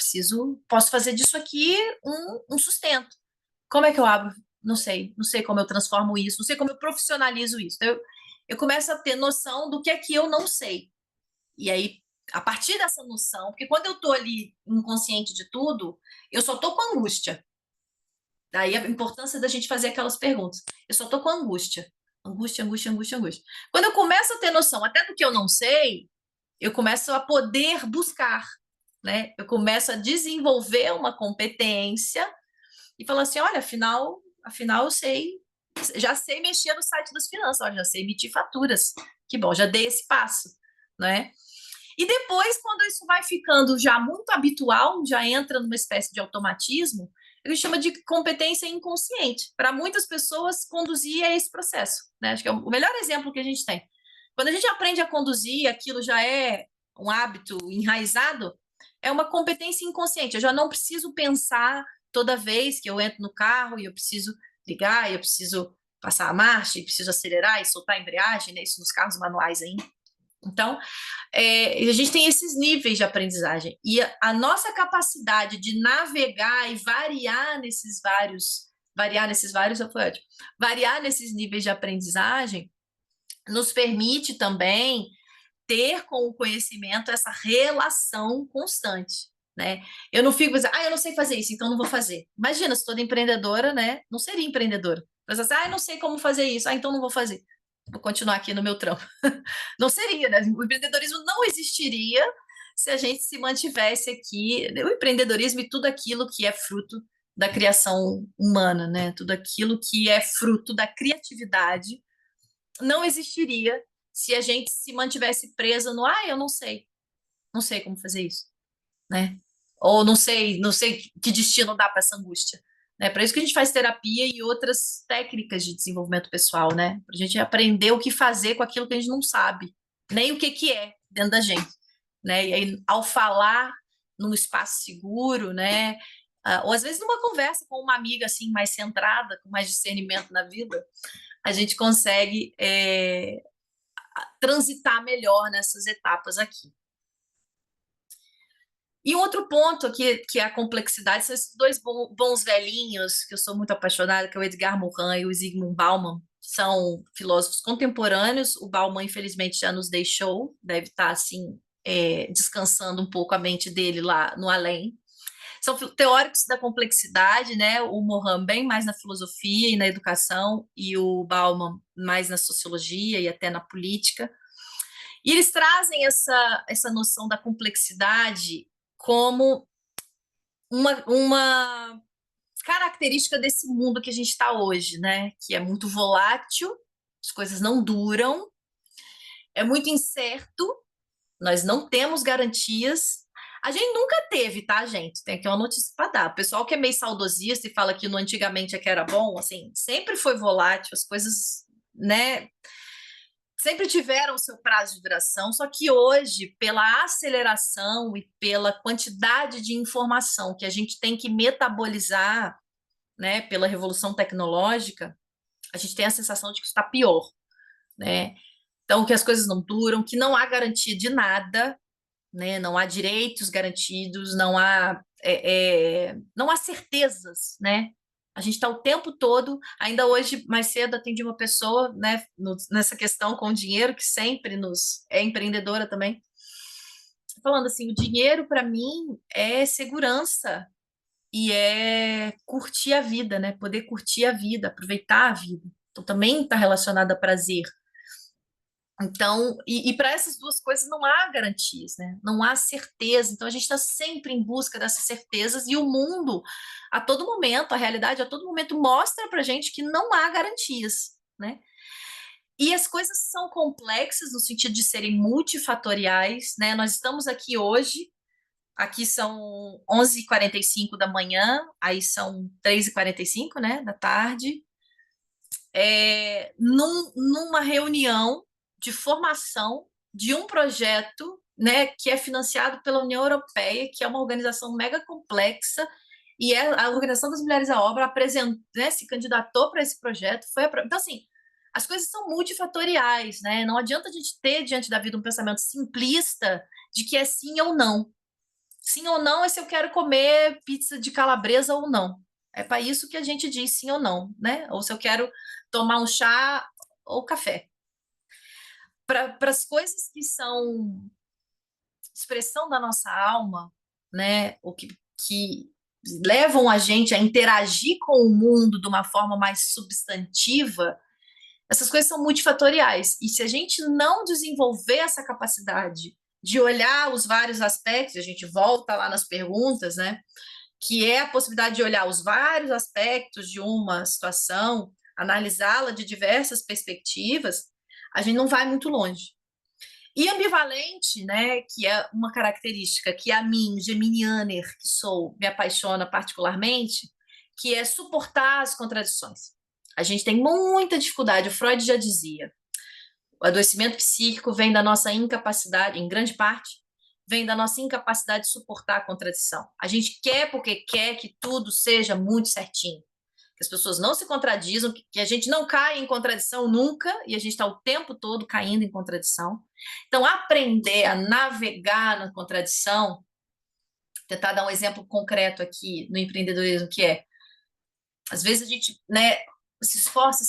posso fazer disso aqui um sustento. Como é que eu abro? Não sei como eu transformo isso, não sei como eu profissionalizo isso. Então, eu começo a ter noção do que é que eu não sei. E aí, a partir dessa noção, porque quando eu estou ali inconsciente de tudo, eu só estou com angústia. Daí a importância da gente fazer aquelas perguntas. Eu só estou com angústia. Angústia, angústia, angústia, angústia. Quando eu começo a ter noção até do que eu não sei, eu começo a poder buscar, né? Eu começo a desenvolver uma competência e falar assim, olha, afinal eu sei, já sei mexer no site das finanças, olha, já sei emitir faturas. Que bom, já dei esse passo, né? E depois, quando isso vai ficando já muito habitual, já entra numa espécie de automatismo, a gente chama de competência inconsciente. Para muitas pessoas, conduzir é esse processo, né? Acho que é o melhor exemplo que a gente tem. Quando a gente aprende a conduzir, aquilo já é um hábito enraizado, é uma competência inconsciente. Eu já não preciso pensar toda vez que eu entro no carro e eu preciso ligar, eu preciso passar a marcha, e preciso acelerar e soltar a embreagem, né? Isso nos carros manuais ainda. Então, a gente tem esses níveis de aprendizagem. E a nossa capacidade de navegar e variar nesses níveis de aprendizagem nos permite também ter com o conhecimento essa relação constante, né? Eu não fico dizendo, eu não sei fazer isso, então não vou fazer. Imagina, se toda empreendedora, né, não seria empreendedora. Mas assim, eu não sei como fazer isso, então não vou fazer. Vou continuar aqui no meu trampo. Não seria, né? O empreendedorismo não existiria se a gente se mantivesse aqui. O empreendedorismo e tudo aquilo que é fruto da criação humana, né? Tudo aquilo que é fruto da criatividade não existiria se a gente se mantivesse presa no eu não sei como fazer isso, né? Ou não sei que destino dá para essa angústia. Né? Para isso que a gente faz terapia e outras técnicas de desenvolvimento pessoal, né? Para a gente aprender o que fazer com aquilo que a gente não sabe, nem o que é dentro da gente. Né? E aí, ao falar num espaço seguro, né? Ou às vezes numa conversa com uma amiga assim mais centrada, com mais discernimento na vida, a gente consegue transitar melhor nessas etapas aqui. E um outro ponto aqui, que é a complexidade, são esses dois bons velhinhos, que eu sou muito apaixonada, que é o Edgar Morin e o Zygmunt Bauman, são filósofos contemporâneos. O Bauman, infelizmente, já nos deixou, deve estar, assim, descansando um pouco a mente dele lá no além. São teóricos da complexidade, né? O Morin bem mais na filosofia e na educação, e o Bauman mais na sociologia e até na política. E eles trazem essa noção da complexidade como uma característica desse mundo que a gente está hoje, né? Que é muito volátil, as coisas não duram, é muito incerto, nós não temos garantias. A gente nunca teve, tá, gente? Tem aqui uma notícia para dar. O pessoal que é meio saudosista e fala que no antigamente é que era bom, assim, sempre foi volátil, as coisas, né? Sempre tiveram o seu prazo de duração, só que hoje, pela aceleração e pela quantidade de informação que a gente tem que metabolizar, né, pela revolução tecnológica, a gente tem a sensação de que está pior, né? Então, que as coisas não duram, que não há garantia de nada, né? Não há direitos garantidos, não há certezas, né? A gente está o tempo todo, ainda hoje, mais cedo, atendi uma pessoa, né, nessa questão com o dinheiro, que sempre é empreendedora também, falando assim, o dinheiro para mim é segurança e é curtir a vida, né? Poder curtir a vida, aproveitar a vida. Então também está relacionado a prazer. Então, e para essas duas coisas não há garantias, né? Não há certeza. Então a gente está sempre em busca dessas certezas e o mundo, a todo momento, a realidade a todo momento mostra para a gente que não há garantias, né? E as coisas são complexas no sentido de serem multifatoriais, né? Nós estamos aqui hoje, aqui são 11h45 da manhã, aí são 3h45, né, da tarde, numa reunião de formação de um projeto, né, que é financiado pela União Europeia, que é uma organização mega complexa, e a Organização das Mulheres à Obra né, se candidatou para esse projeto. Então, assim, as coisas são multifatoriais, né? Não adianta a gente ter diante da vida um pensamento simplista de que é sim ou não. Sim ou não é se eu quero comer pizza de calabresa ou não. É para isso que a gente diz sim ou não, né? Ou se eu quero tomar um chá ou café. Para as coisas que são expressão da nossa alma, né? O que levam a gente a interagir com o mundo de uma forma mais substantiva, essas coisas são multifatoriais. E se a gente não desenvolver essa capacidade de olhar os vários aspectos, a gente volta lá nas perguntas, né? Que é a possibilidade de olhar os vários aspectos de uma situação, analisá-la de diversas perspectivas, a gente não vai muito longe. E ambivalente, né, que é uma característica que a mim, geminianer, que sou, me apaixona particularmente, que é suportar as contradições. A gente tem muita dificuldade, o Freud já dizia, o adoecimento psíquico vem da nossa incapacidade, em grande parte, vem da nossa incapacidade de suportar a contradição. A gente quer porque quer que tudo seja muito certinho, que as pessoas não se contradizam, que a gente não caia em contradição nunca, e a gente está o tempo todo caindo em contradição. Então, aprender a navegar na contradição, tentar dar um exemplo concreto aqui no empreendedorismo, que é, às vezes a gente, né, se esforça,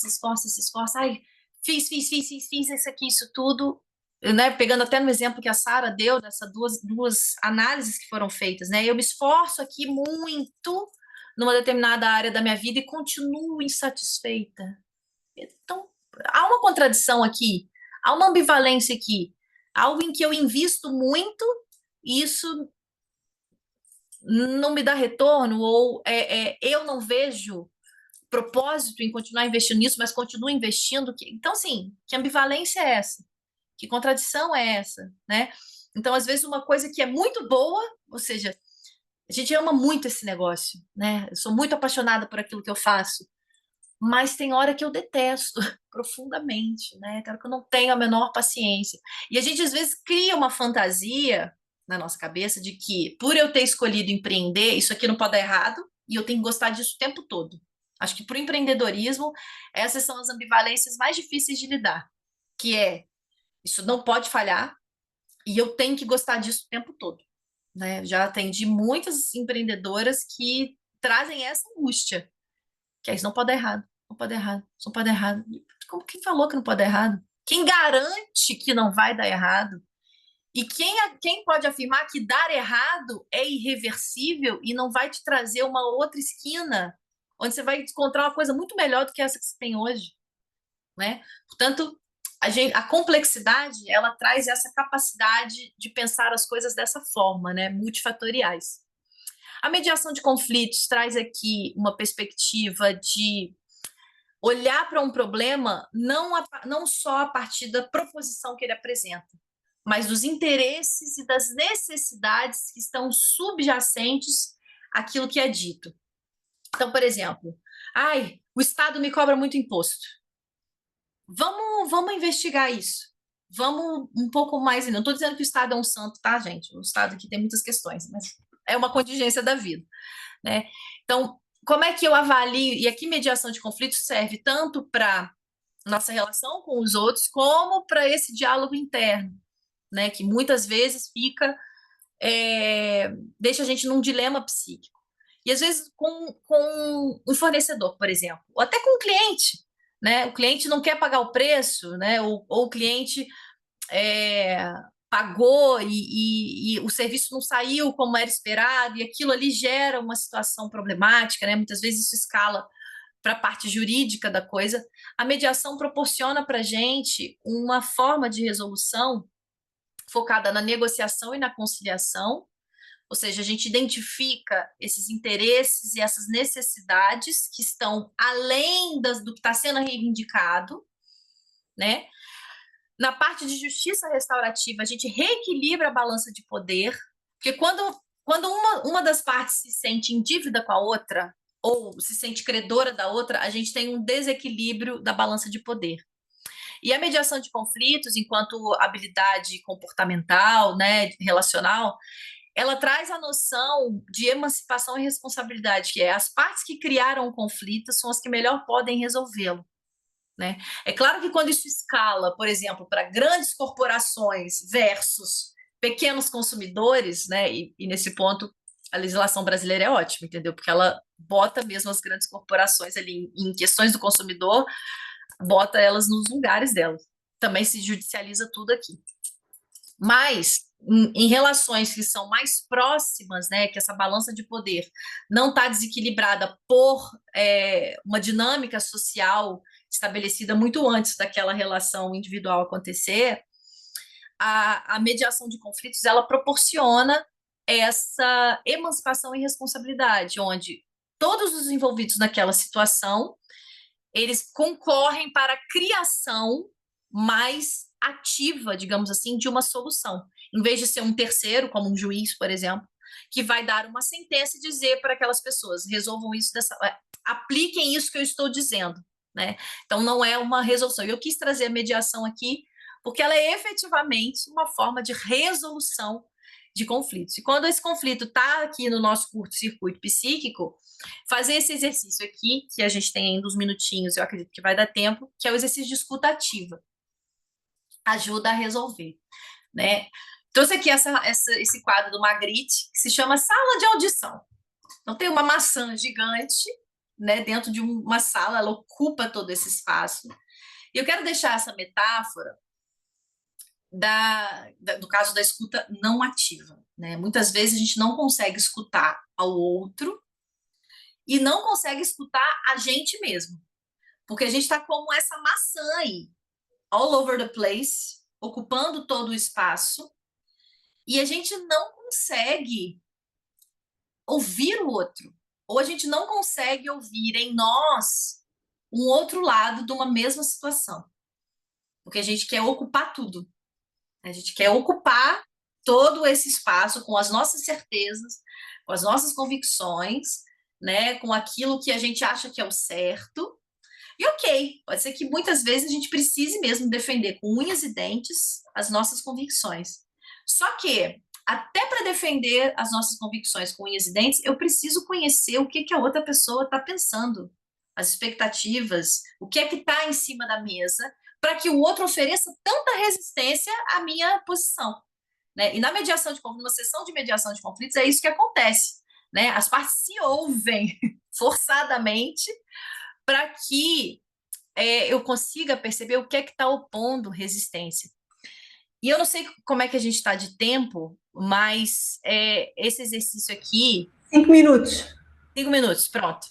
ai, fiz isso aqui, isso tudo, né, pegando até no exemplo que a Sara deu, dessas duas análises que foram feitas, né, eu me esforço aqui muito numa determinada área da minha vida e continuo insatisfeita. Então, há uma contradição aqui, há uma ambivalência aqui, algo em que eu invisto muito e isso não me dá retorno, ou eu não vejo propósito em continuar investindo nisso, mas continuo investindo. Então, assim, que ambivalência é essa? Que contradição é essa, né? Então, às vezes, uma coisa que é muito boa, ou seja, A gente ama muito esse negócio, né? Eu sou muito apaixonada por aquilo que eu faço, mas tem hora que eu detesto profundamente, né? Tem hora que eu não tenho a menor paciência. E a gente às vezes cria uma fantasia na nossa cabeça de que, por eu ter escolhido empreender, isso aqui não pode dar errado e eu tenho que gostar disso o tempo todo. Acho que para o empreendedorismo, essas são as ambivalências mais difíceis de lidar, que é, isso não pode falhar e eu tenho que gostar disso o tempo todo, né? Já atendi muitas empreendedoras que trazem essa angústia, que é isso não pode dar errado, não pode dar errado, isso não pode dar errado. Como quem falou que não pode dar errado? Quem garante que não vai dar errado? E quem pode afirmar que dar errado é irreversível e não vai te trazer uma outra esquina, onde você vai encontrar uma coisa muito melhor do que essa que você tem hoje, né? Portanto, a complexidade, ela traz essa capacidade de pensar as coisas dessa forma, né? Multifatoriais. A mediação de conflitos traz aqui uma perspectiva de olhar para um problema não só a partir da proposição que ele apresenta, mas dos interesses e das necessidades que estão subjacentes àquilo que é dito. Então, por exemplo, o Estado me cobra muito imposto. Vamos investigar isso. Vamos um pouco mais. Não estou dizendo que o Estado é um santo, tá, gente? O Estado aqui tem muitas questões, mas é uma contingência da vida, né? Então, como é que eu avalio? E aqui mediação de conflitos serve tanto para nossa relação com os outros, como para esse diálogo interno, né? Que muitas vezes deixa a gente num dilema psíquico. E às vezes com um fornecedor, por exemplo, ou até com um cliente, né? O cliente não quer pagar o preço, né? Ou o cliente pagou e o serviço não saiu como era esperado, e aquilo ali gera uma situação problemática, né? Muitas vezes isso escala para a parte jurídica da coisa. A mediação proporciona para a gente uma forma de resolução focada na negociação e na conciliação, ou seja, a gente identifica esses interesses e essas necessidades que estão além do que está sendo reivindicado, né? Na parte de justiça restaurativa, a gente reequilibra a balança de poder, porque quando uma das partes se sente em dívida com a outra, ou se sente credora da outra, a gente tem um desequilíbrio da balança de poder. E a mediação de conflitos, enquanto habilidade comportamental, né, relacional, ela traz a noção de emancipação e responsabilidade, que é as partes que criaram o conflito são as que melhor podem resolvê-lo, né? É claro que quando isso escala, por exemplo, para grandes corporações versus pequenos consumidores, né? E nesse ponto a legislação brasileira é ótima, entendeu? Porque ela bota mesmo as grandes corporações ali em questões do consumidor, bota elas nos lugares delas. Também se judicializa tudo aqui. Mas em relações que são mais próximas, né, que essa balança de poder não está desequilibrada por uma dinâmica social estabelecida muito antes daquela relação individual acontecer, a mediação de conflitos ela proporciona essa emancipação e responsabilidade, onde todos os envolvidos naquela situação eles concorrem para a criação mais ativa, digamos assim, de uma solução, em vez de ser um terceiro, como um juiz, por exemplo, que vai dar uma sentença e dizer para aquelas pessoas, resolvam isso apliquem isso que eu estou dizendo, né? Então não é uma resolução. Eu quis trazer a mediação aqui porque ela é efetivamente uma forma de resolução de conflitos. E quando esse conflito está aqui no nosso curto-circuito psíquico, fazer esse exercício aqui, que a gente tem ainda uns minutinhos, eu acredito que vai dar tempo, que é o exercício de escuta ativa. Ajuda a resolver, né? Trouxe aqui esse quadro do Magritte, que se chama Sala de Audição. Então, tem uma maçã gigante, né, dentro de uma sala, ela ocupa todo esse espaço. E eu quero deixar essa metáfora do caso da escuta não ativa, né? Muitas vezes a gente não consegue escutar ao outro e não consegue escutar a gente mesmo, porque a gente está como essa maçã aí, all over the place, ocupando todo o espaço, e a gente não consegue ouvir o outro, ou a gente não consegue ouvir em nós um outro lado de uma mesma situação, porque a gente quer ocupar tudo. A gente quer ocupar todo esse espaço com as nossas certezas, com as nossas convicções, né, com aquilo que a gente acha que é o certo. E ok, pode ser que muitas vezes a gente precise mesmo defender com unhas e dentes as nossas convicções. Só que, até para defender as nossas convicções com unhas e dentes, eu preciso conhecer o que a outra pessoa está pensando, as expectativas, o que é que está em cima da mesa, para que o outro ofereça tanta resistência à minha posição. Né? E na mediação de conflitos, numa sessão de mediação de conflitos, é isso que acontece. Né? As partes se ouvem forçadamente para que eu consiga perceber o que é que está opondo resistência. E eu não sei como é que a gente está de tempo, mas esse exercício aqui... 5 minutos. 5 minutos, pronto.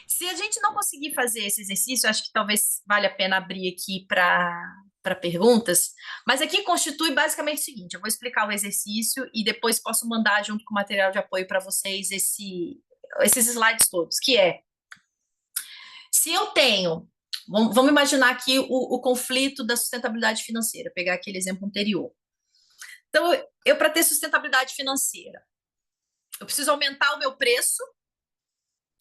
Se a gente não conseguir fazer esse exercício, acho que talvez valha a pena abrir aqui para perguntas, mas aqui constitui basicamente o seguinte, eu vou explicar o exercício e depois posso mandar junto com o material de apoio para vocês esses slides todos, que é, se eu tenho, vamos imaginar aqui o conflito da sustentabilidade financeira, pegar aquele exemplo anterior. Então, eu para ter sustentabilidade financeira, eu preciso aumentar o meu preço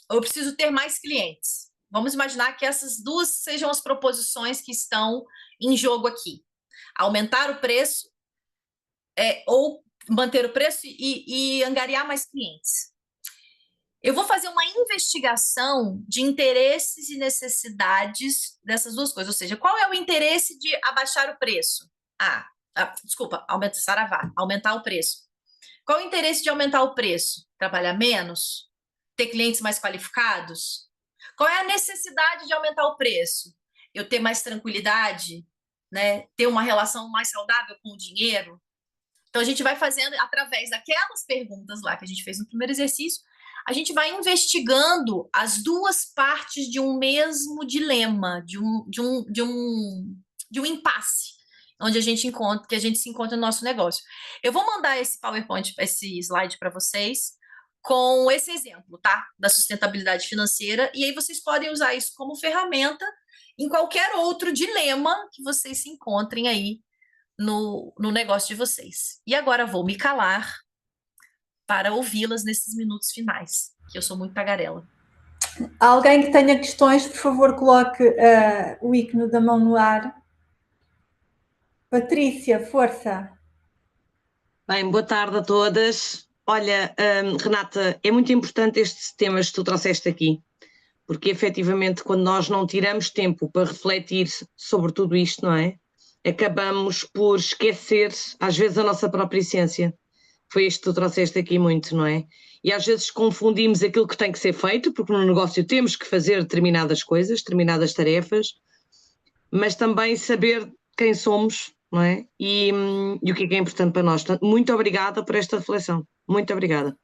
ou eu preciso ter mais clientes? Vamos imaginar que essas duas sejam as proposições que estão em jogo aqui. Aumentar o preço ou manter o preço e angariar mais clientes. Eu vou fazer uma investigação de interesses e necessidades dessas duas coisas. Ou seja, qual é o interesse de abaixar o preço? Desculpa, aumentar o preço. Qual é o interesse de aumentar o preço? Trabalhar menos? Ter clientes mais qualificados? Qual é a necessidade de aumentar o preço? Eu ter mais tranquilidade, né? Ter uma relação mais saudável com o dinheiro? Então, a gente vai fazendo, através daquelas perguntas lá que a gente fez no primeiro exercício, a gente vai investigando as duas partes de um mesmo dilema, de um impasse, onde a gente se encontra no nosso negócio. Eu vou mandar esse PowerPoint, esse slide para vocês, com esse exemplo, tá? Da sustentabilidade financeira, e aí vocês podem usar isso como ferramenta em qualquer outro dilema que vocês se encontrem aí no negócio de vocês. E agora vou me calar para ouvi-las nesses minutos finais, que eu sou muito tagarela. Alguém que tenha questões, por favor, coloque o ícone da mão no ar. Patrícia, força. Bem, boa tarde a todas. Olha, Renata, é muito importante estes temas que tu trouxeste aqui, porque efetivamente quando nós não tiramos tempo para refletir sobre tudo isto, não é? Acabamos por esquecer, às vezes, a nossa própria essência. Foi isto que tu trouxeste aqui muito, não é? E às vezes confundimos aquilo que tem que ser feito, porque no negócio temos que fazer determinadas coisas, determinadas tarefas, mas também saber quem somos, não é? E o que é importante para nós. Portanto, muito obrigada por esta reflexão. Muito obrigada.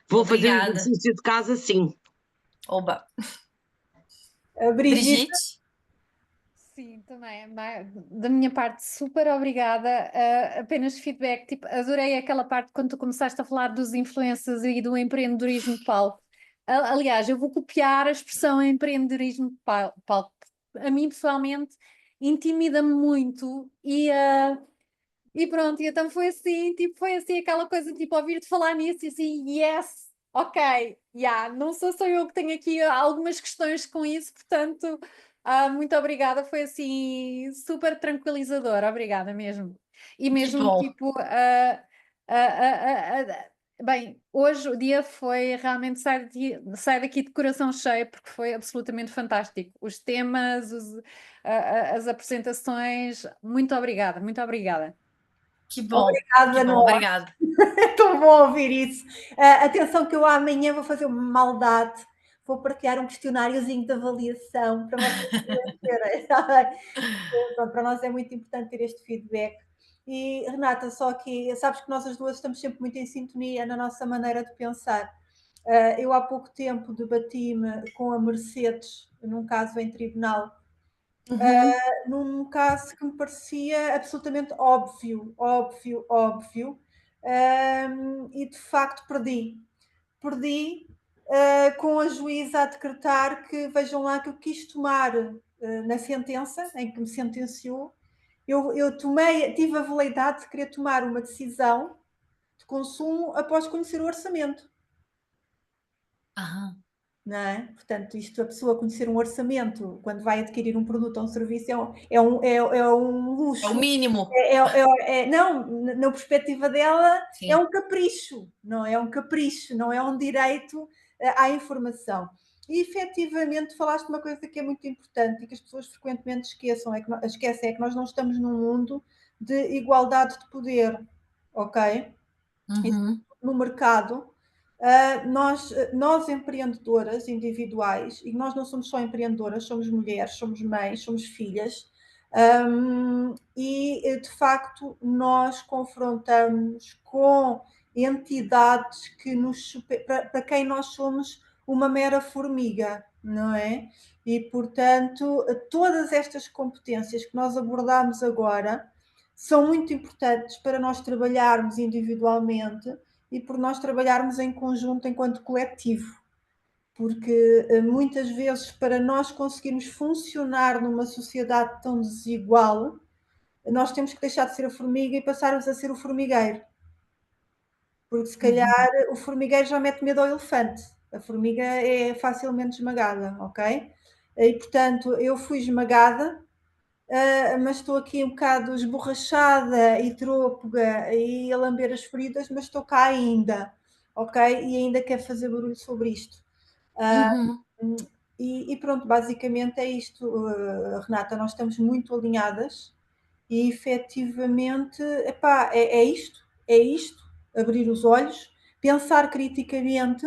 Vou fazer o exercício de casa, sim. Oba. Brigitte? Sim, também. Da minha parte, super obrigada. Apenas feedback, tipo, adorei aquela parte quando tu começaste a falar dos influencers e do empreendedorismo de palco. Aliás, eu vou copiar a expressão empreendedorismo de palco. A mim, pessoalmente, intimida-me muito e pronto, e então foi assim aquela coisa, tipo, ouvir-te falar nisso e assim, yes, ok, não sou só eu que tenho aqui algumas questões com isso, portanto, muito obrigada, foi assim super tranquilizador, obrigada mesmo. E mesmo tipo, bem, hoje o dia foi realmente sair daqui de coração cheio, porque foi absolutamente fantástico. Os temas, as apresentações, muito obrigada, muito obrigada. Que bom. Obrigada, que bom, obrigada. É tão bom ouvir isso. Atenção que eu amanhã vou fazer uma maldade. Vou partilhar um questionáriozinho de avaliação para vocês conhecerem. Para nós é muito importante ter este feedback. E, Renata, só que sabes que nós as duas estamos sempre muito em sintonia na nossa maneira de pensar. Eu há pouco tempo debati-me com a Mercedes, num caso em tribunal, num caso que me parecia absolutamente óbvio, e de facto perdi com a juíza a decretar que, vejam lá, que eu quis tomar na sentença em que me sentenciou, eu tive a veleidade de querer tomar uma decisão de consumo após conhecer o orçamento. Aham. não é? Portanto, isto, a pessoa conhecer um orçamento quando vai adquirir um produto ou um serviço é um luxo. É o mínimo. Não, na perspectiva dela, Sim. é um capricho, não é um capricho, não é um direito à informação. E, efetivamente, falaste uma coisa que é muito importante e que as pessoas frequentemente esquecem, é que nós não estamos num mundo de igualdade de poder, ok? Uhum. No mercado, nós empreendedoras individuais, e nós não somos só empreendedoras, somos mulheres, somos mães, somos filhas, e de facto nós confrontamos com entidades que para quem nós somos uma mera formiga, não é? E portanto, todas estas competências que nós abordamos agora são muito importantes para nós trabalharmos individualmente e por nós trabalharmos em conjunto enquanto coletivo, porque muitas vezes para nós conseguirmos funcionar numa sociedade tão desigual, nós temos que deixar de ser a formiga e passarmos a ser o formigueiro, porque se calhar o formigueiro já mete medo ao elefante, a formiga é facilmente esmagada, ok? E portanto eu fui esmagada, mas estou aqui um bocado esborrachada e trôpega e a lamber as feridas, mas estou cá ainda, ok? E ainda quero fazer barulho sobre isto. Uhum. E pronto, basicamente é isto, Renata, nós estamos muito alinhadas e efetivamente, epá, é isto, abrir os olhos, pensar criticamente,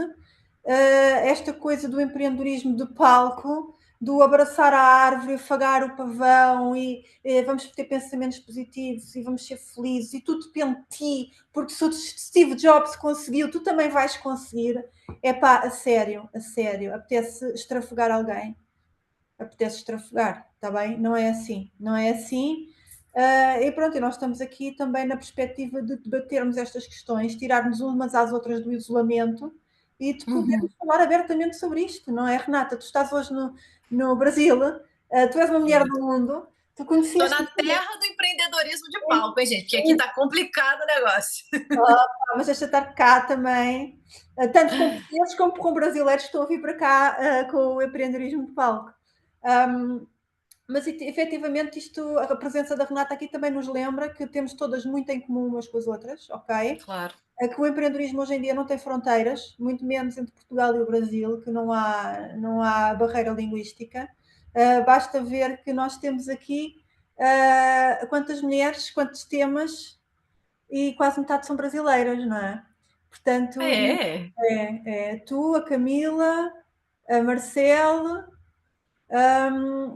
esta coisa do empreendedorismo de palco, do abraçar a árvore, afagar o pavão e vamos ter pensamentos positivos e vamos ser felizes e tudo depende de ti, porque se o Steve Jobs conseguiu, tu também vais conseguir. Epá, a sério, apetece estrafegar alguém, apetece estrafegar, está bem? Não é assim, não é assim. E pronto, e nós estamos aqui também na perspectiva de debatermos estas questões, tirarmos umas às outras do isolamento e de podermos falar abertamente sobre isto, não é, Renata? Tu estás hoje no Brasil, tu és uma mulher do mundo, tu Estou conheceste... na terra do empreendedorismo de palco, hein, gente? Porque aqui está complicado o negócio. Mas deixa estar cá também, tanto com portugueses como com brasileiros que estão a vir para cá com o empreendedorismo de palco. Mas efetivamente isto, a presença da Renata aqui também nos lembra que temos todas muito em comum umas com as outras, ok? Claro. Que o empreendedorismo hoje em dia não tem fronteiras, muito menos entre Portugal e o Brasil, que não há barreira linguística. Basta ver que nós temos aqui quantas mulheres, quantos temas, e quase metade são brasileiras, não é? Portanto, tu, a Camila, a Marcela,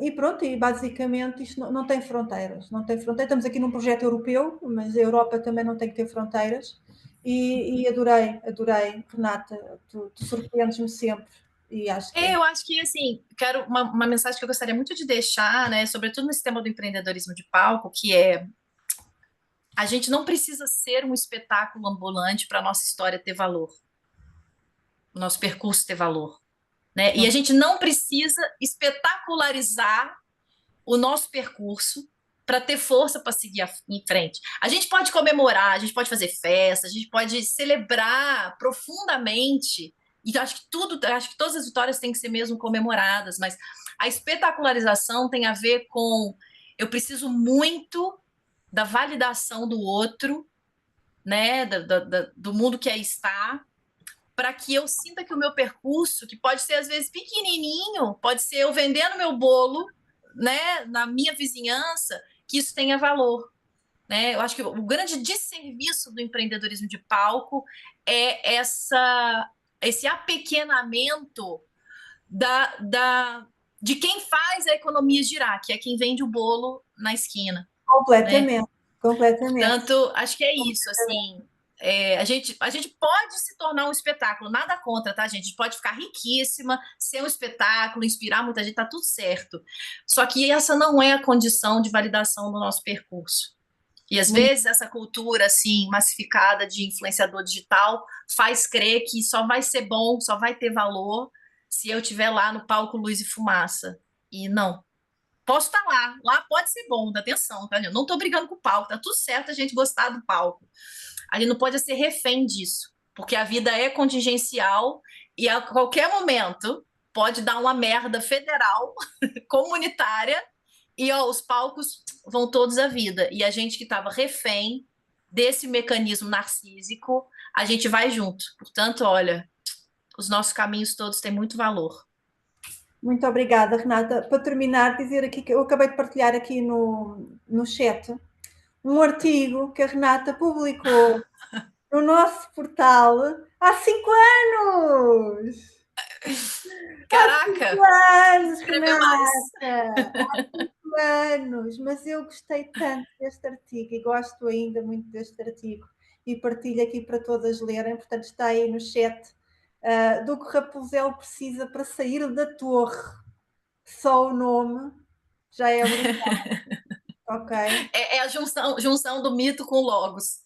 e pronto, e basicamente isto não tem fronteiras, não tem fronteiras. Estamos aqui num projeto europeu, mas a Europa também não tem que ter fronteiras. E adorei, Renata, tu surpreendes-me sempre. E acho que Eu acho que, assim, quero uma mensagem que eu gostaria muito de deixar, né, sobretudo nesse tema do empreendedorismo de palco, que é: a gente não precisa ser um espetáculo ambulante para a nossa história ter valor, o nosso percurso ter valor, né? E a gente não precisa espetacularizar o nosso percurso para ter força para seguir em frente. A gente pode comemorar, a gente pode fazer festa, a gente pode celebrar profundamente. E eu acho que todas as vitórias têm que ser mesmo comemoradas, mas a espetacularização tem a ver com: eu preciso muito da validação do outro, né, do mundo que aí está, para que eu sinta que o meu percurso, que pode ser às vezes pequenininho, pode ser eu vendendo meu bolo, né, na minha vizinhança, que isso tenha valor, né? Eu acho que o grande desserviço do empreendedorismo de palco é esse apequenamento de quem faz a economia girar, que é quem vende o bolo na esquina. completamente, Né? completamente. Portanto, acho que é isso, assim. A gente pode se tornar um espetáculo, nada contra, tá, gente? A gente pode ficar riquíssima, ser um espetáculo, inspirar muita gente, tá tudo certo. Só que essa não é a condição de validação do nosso percurso. E às vezes essa cultura, assim, massificada de influenciador digital faz crer que só vai ser bom, só vai ter valor se eu estiver lá no palco Luz e Fumaça. E não. Posso estar lá pode ser bom, atenção, tá? Eu não estou brigando com o palco, tá tudo certo a gente gostar do palco. A gente não pode ser refém disso, porque a vida é contingencial E a qualquer momento pode dar uma merda federal, comunitária, e ó, os palcos vão todos à vida. E a gente que estava refém desse mecanismo narcísico, a gente vai junto. Portanto, olha, os nossos caminhos todos têm muito valor. Muito obrigada, Renata. Para terminar, dizer aqui que eu acabei de partilhar aqui no chat um artigo que a Renata publicou no nosso portal há 5 anos! Caraca! 5 anos, Escrever mais. Renata! Há 5 anos! Mas eu gostei tanto deste artigo e gosto ainda muito deste artigo e partilho aqui para todas lerem, portanto está aí no chat, do que Rapunzel precisa para sair da torre. Só o nome já é brutal, ok? É a junção do mito com o logos.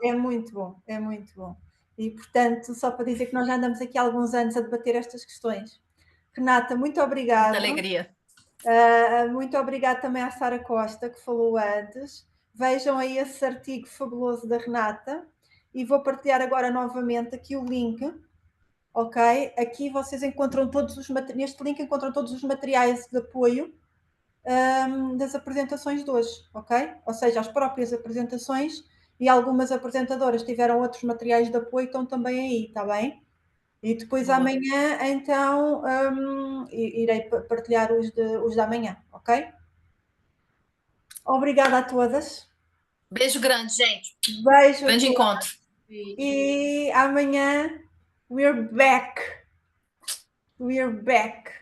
É muito bom, é muito bom. E, portanto, só para dizer que nós já andamos aqui há alguns anos a debater estas questões. Renata, muito obrigada. Muita alegria. Muito obrigada também à Sara Costa, que falou antes. Vejam aí esse artigo fabuloso da Renata. E vou partilhar agora novamente aqui o link, ok? Aqui vocês encontram neste link encontram todos os materiais de apoio das apresentações de hoje, ok? Ou seja, as próprias apresentações e algumas apresentadoras tiveram outros materiais de apoio, estão também aí, está bem? E depois Boa. amanhã, então, irei partilhar os de amanhã, ok? Obrigada a todas. Beijo grande, gente. Beijo. Grande encontro. E amanhã, we're back. We're back.